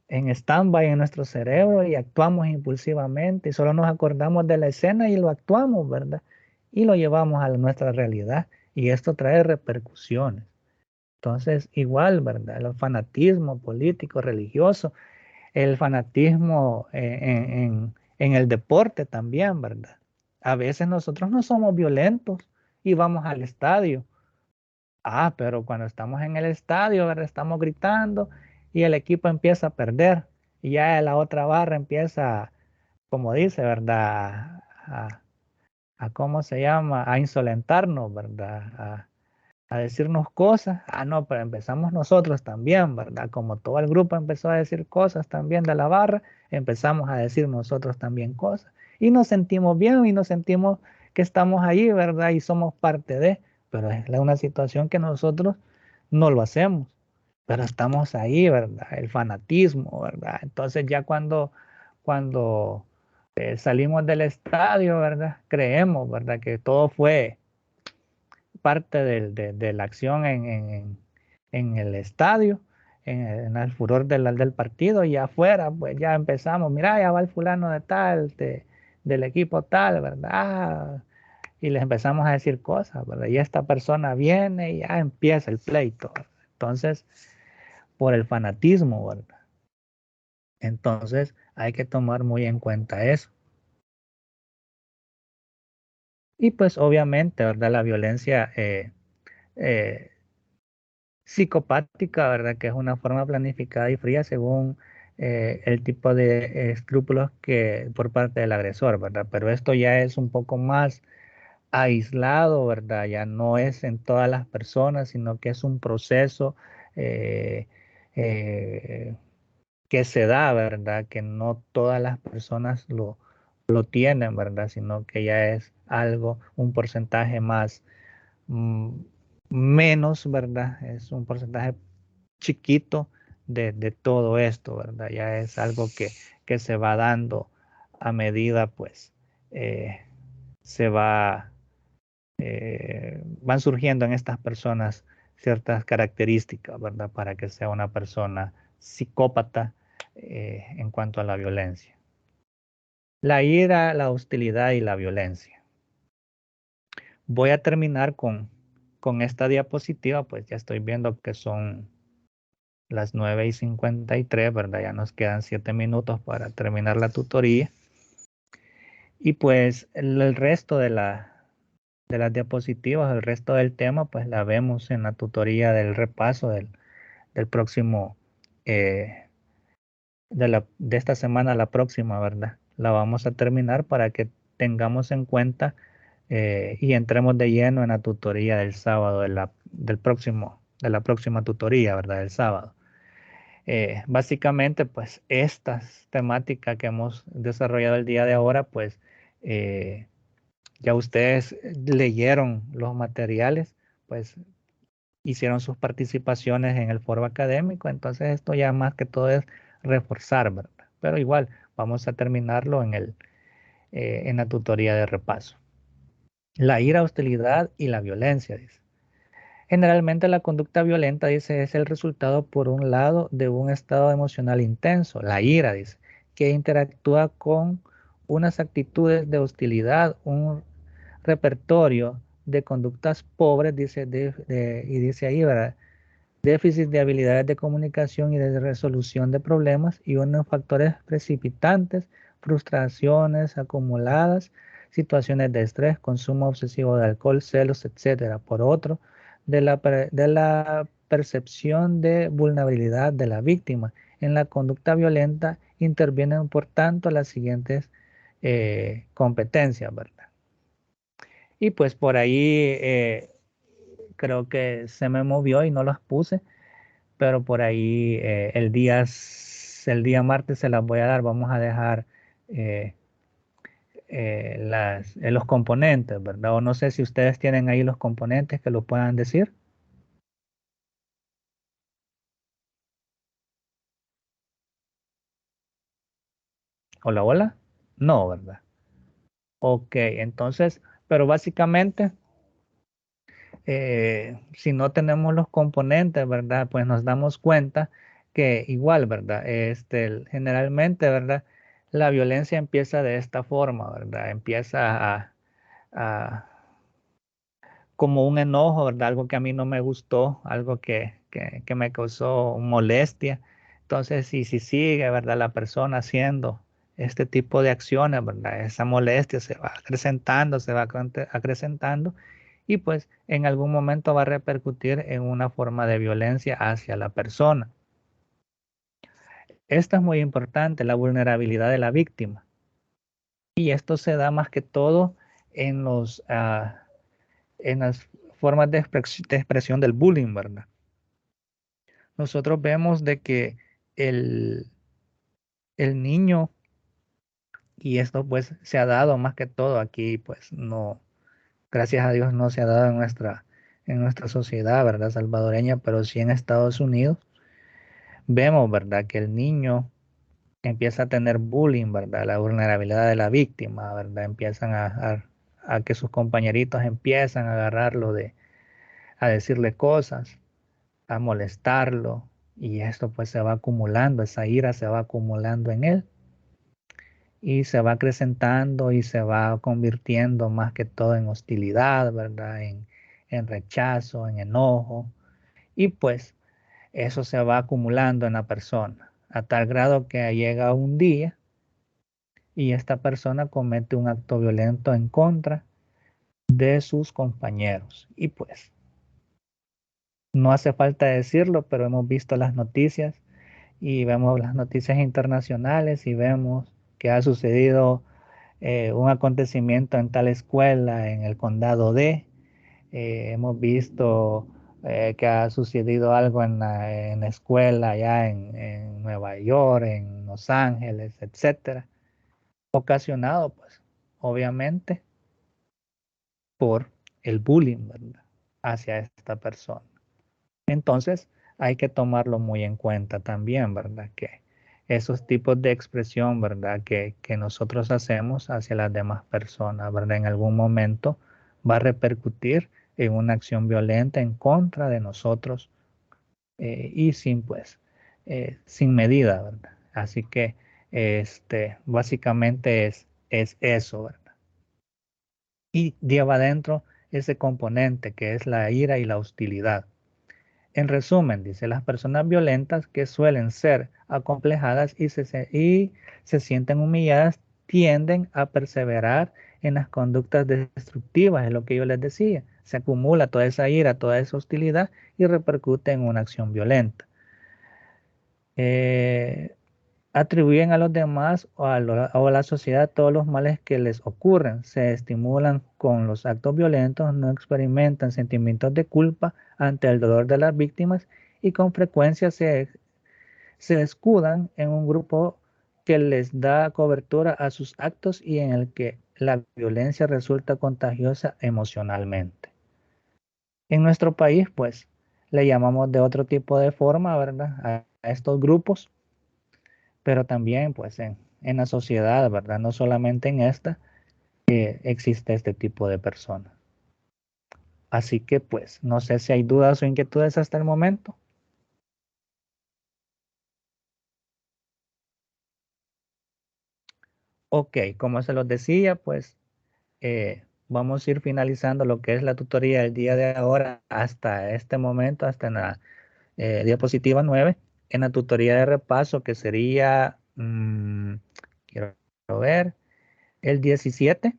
en stand-by en nuestro cerebro y actuamos impulsivamente y solo nos acordamos de la escena y lo actuamos, ¿verdad? Y lo llevamos a nuestra realidad y esto trae repercusiones. Entonces, igual, ¿verdad? El fanatismo político, religioso, el fanatismo en el deporte también, ¿verdad? A veces nosotros no somos violentos y vamos al estadio. Pero cuando estamos en el estadio, ¿verdad? Estamos gritando y el equipo empieza a perder y ya la otra barra empieza, como dice, ¿verdad? ¿Cómo se llama? A insolentarnos, ¿verdad? A decirnos cosas. No, pero empezamos nosotros también, ¿verdad? Como todo el grupo empezó a decir cosas también de la barra, empezamos a decir nosotros también cosas. Y nos sentimos bien y nos sentimos que estamos ahí, ¿verdad? Y somos parte de, pero es una situación que nosotros no lo hacemos, pero estamos ahí, ¿verdad? El fanatismo, ¿verdad? Entonces ya cuando salimos del estadio, ¿verdad? Creemos, ¿verdad? Que todo fue parte de la acción en el estadio, en el furor del partido, y afuera, pues ya empezamos, mira, ya va el fulano de tal, del equipo tal, ¿verdad? Y les empezamos a decir cosas, ¿verdad? Y esta persona viene y ya empieza el pleito, ¿verdad? Entonces, por el fanatismo, ¿verdad? Entonces, hay que tomar muy en cuenta eso. Y pues obviamente, ¿verdad? La violencia psicopática, ¿verdad? Que es una forma planificada y fría según el tipo de escrúpulos que por parte del agresor, ¿verdad? Pero esto ya es un poco más aislado, ¿verdad? Ya no es en todas las personas, sino que es un proceso eh, eh, que se da, ¿verdad? Que no todas las personas lo tienen, ¿verdad? Sino que ya es algo, un porcentaje más mm, menos, ¿verdad? Es un porcentaje chiquito de todo esto, ¿verdad? Ya es algo que se va dando a medida, pues, eh, se va, van surgiendo en estas personas ciertas características, ¿verdad? Para que sea una persona psicópata en cuanto a la violencia. La ira, la hostilidad y la violencia. Voy a terminar con esta diapositiva, pues ya estoy viendo que son las 9:53, ¿verdad? Ya nos quedan 7 minutos para terminar la tutoría. Y pues el resto de las diapositivas, el resto del tema, pues la vemos en la tutoría del repaso del próximo, de esta semana a la próxima, ¿verdad? La vamos a terminar para que tengamos en cuenta y entremos de lleno en la tutoría del sábado, de la próxima tutoría, ¿verdad? Del sábado. Básicamente, pues estas temáticas que hemos desarrollado el día de ahora, pues ya ustedes leyeron los materiales, pues hicieron sus participaciones en el foro académico, entonces esto ya más que todo es reforzar, ¿verdad? Pero igual vamos a terminarlo en la tutoría de repaso. La ira, hostilidad y la violencia, dice. Generalmente la conducta violenta, dice, es el resultado, por un lado, de un estado emocional intenso, la ira, dice, que interactúa con unas actitudes de hostilidad, un repertorio de conductas pobres, dice, y dice ahí, ¿verdad? Déficit de habilidades de comunicación y de resolución de problemas y unos factores precipitantes, frustraciones acumuladas, situaciones de estrés, consumo obsesivo de alcohol, celos, etcétera. Por otro, de la percepción de vulnerabilidad de la víctima en la conducta violenta intervienen por tanto las siguientes competencias, ¿verdad? Y pues por ahí creo que se me movió y no las puse, pero por ahí el día martes se las voy a dar. Vamos a dejar los componentes, ¿verdad? O no sé si ustedes tienen ahí los componentes que lo puedan decir. Hola, hola. No, ¿verdad? Ok, entonces, pero básicamente, si no tenemos los componentes, ¿verdad? Pues nos damos cuenta que igual, ¿verdad? Generalmente, ¿verdad? La violencia empieza de esta forma, ¿verdad? Empieza a como un enojo, ¿verdad? Algo que a mí no me gustó, algo que me causó molestia. Entonces, si sigue, ¿verdad? La persona haciendo este tipo de acciones, ¿verdad? Esa molestia se va acrecentando, acrecentando y pues en algún momento va a repercutir en una forma de violencia hacia la persona. Esto es muy importante, la vulnerabilidad de la víctima. Y esto se da más que todo en en las formas de expresión del bullying, ¿verdad? Nosotros vemos de que el, el niño, y esto pues se ha dado más que todo aquí, pues no, gracias a Dios no se ha dado en nuestra sociedad, ¿verdad? Salvadoreña, pero sí en Estados Unidos, vemos, ¿verdad? Que el niño empieza a tener bullying, ¿verdad? La vulnerabilidad de la víctima, ¿verdad? Empiezan a que sus compañeritos empiezan a agarrarlo a decirle cosas, a molestarlo, y esto pues se va acumulando, esa ira se va acumulando en él y se va acrecentando y se va convirtiendo más que todo en hostilidad, ¿verdad? En rechazo, en enojo, y pues eso se va acumulando en la persona a tal grado que llega un día y esta persona comete un acto violento en contra de sus compañeros. Y pues no hace falta decirlo, pero hemos visto las noticias y vemos las noticias internacionales y vemos que ha sucedido un acontecimiento en tal escuela en el condado hemos visto que ha sucedido algo en la escuela allá en Nueva York, en Los Ángeles, etcétera, ocasionado pues obviamente por el bullying, ¿verdad? Hacia esta persona. Entonces, hay que tomarlo muy en cuenta también, ¿verdad? Que esos tipos de expresión, ¿verdad? Que nosotros hacemos hacia las demás personas, ¿verdad? En algún momento va a repercutir en una acción violenta en contra de nosotros y pues, sin medida, ¿verdad? Así que, básicamente es eso, ¿verdad? Y lleva adentro ese componente que es la ira y la hostilidad. En resumen, dice, las personas violentas que suelen ser acomplejadas y se sienten humilladas tienden a perseverar en las conductas destructivas, es lo que yo les decía. Se acumula toda esa ira, toda esa hostilidad y repercute en una acción violenta. Atribuyen a los demás o a la sociedad todos los males que les ocurren, se estimulan con los actos violentos, no experimentan sentimientos de culpa ante el dolor de las víctimas y con frecuencia se escudan en un grupo que les da cobertura a sus actos y en el que la violencia resulta contagiosa emocionalmente. En nuestro país, pues, le llamamos de otro tipo de forma, ¿verdad? A estos grupos, pero también pues en la sociedad, ¿verdad? No solamente en esta, existe este tipo de personas. Así que pues no sé si hay dudas o inquietudes hasta el momento. Ok, como se los decía, pues vamos a ir finalizando lo que es la tutoría del día de ahora hasta este momento, hasta en la diapositiva 9, en la tutoría de repaso que sería, quiero ver, el 17.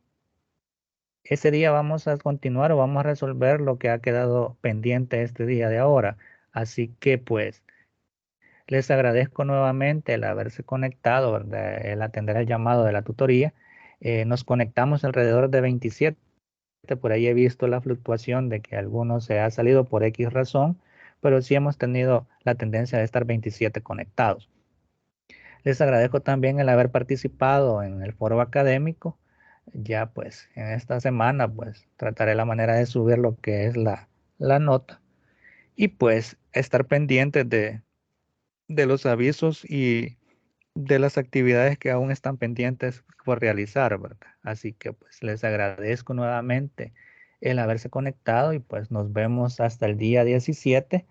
Ese día vamos a continuar o vamos a resolver lo que ha quedado pendiente este día de ahora. Así que pues Les agradezco nuevamente el haberse conectado, ¿verdad? El atender el llamado de la tutoría. Nos conectamos alrededor de 27. Por ahí he visto la fluctuación de que algunos se ha salido por X razón, pero sí hemos tenido la tendencia de estar 27 conectados. Les agradezco también el haber participado en el foro académico. Ya pues en esta semana pues trataré la manera de subir lo que es la nota y pues estar pendientes de los avisos y de las actividades que aún están pendientes por realizar, ¿verdad? Así que pues les agradezco nuevamente el haberse conectado y pues nos vemos hasta el día 17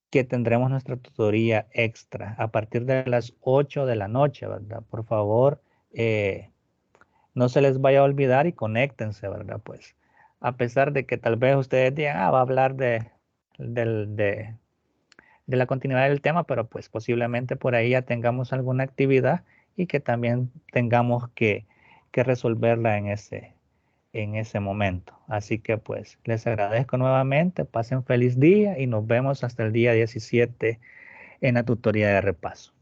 que tendremos nuestra tutoría extra a partir de las 8 de la noche, ¿verdad? Por favor, no se les vaya a olvidar y conéctense, ¿verdad? Pues a pesar de que tal vez ustedes digan, va a hablar de la continuidad del tema, pero pues posiblemente por ahí ya tengamos alguna actividad y que también tengamos que resolverla en ese momento. Así que pues les agradezco nuevamente, pasen feliz día y nos vemos hasta el día 17 en la tutoría de repaso.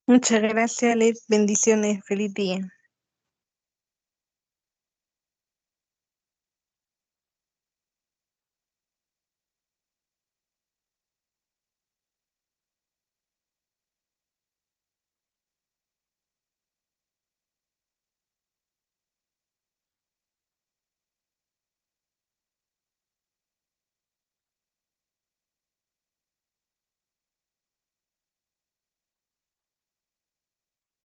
Muchas gracias, Alex. Bendiciones. Feliz día.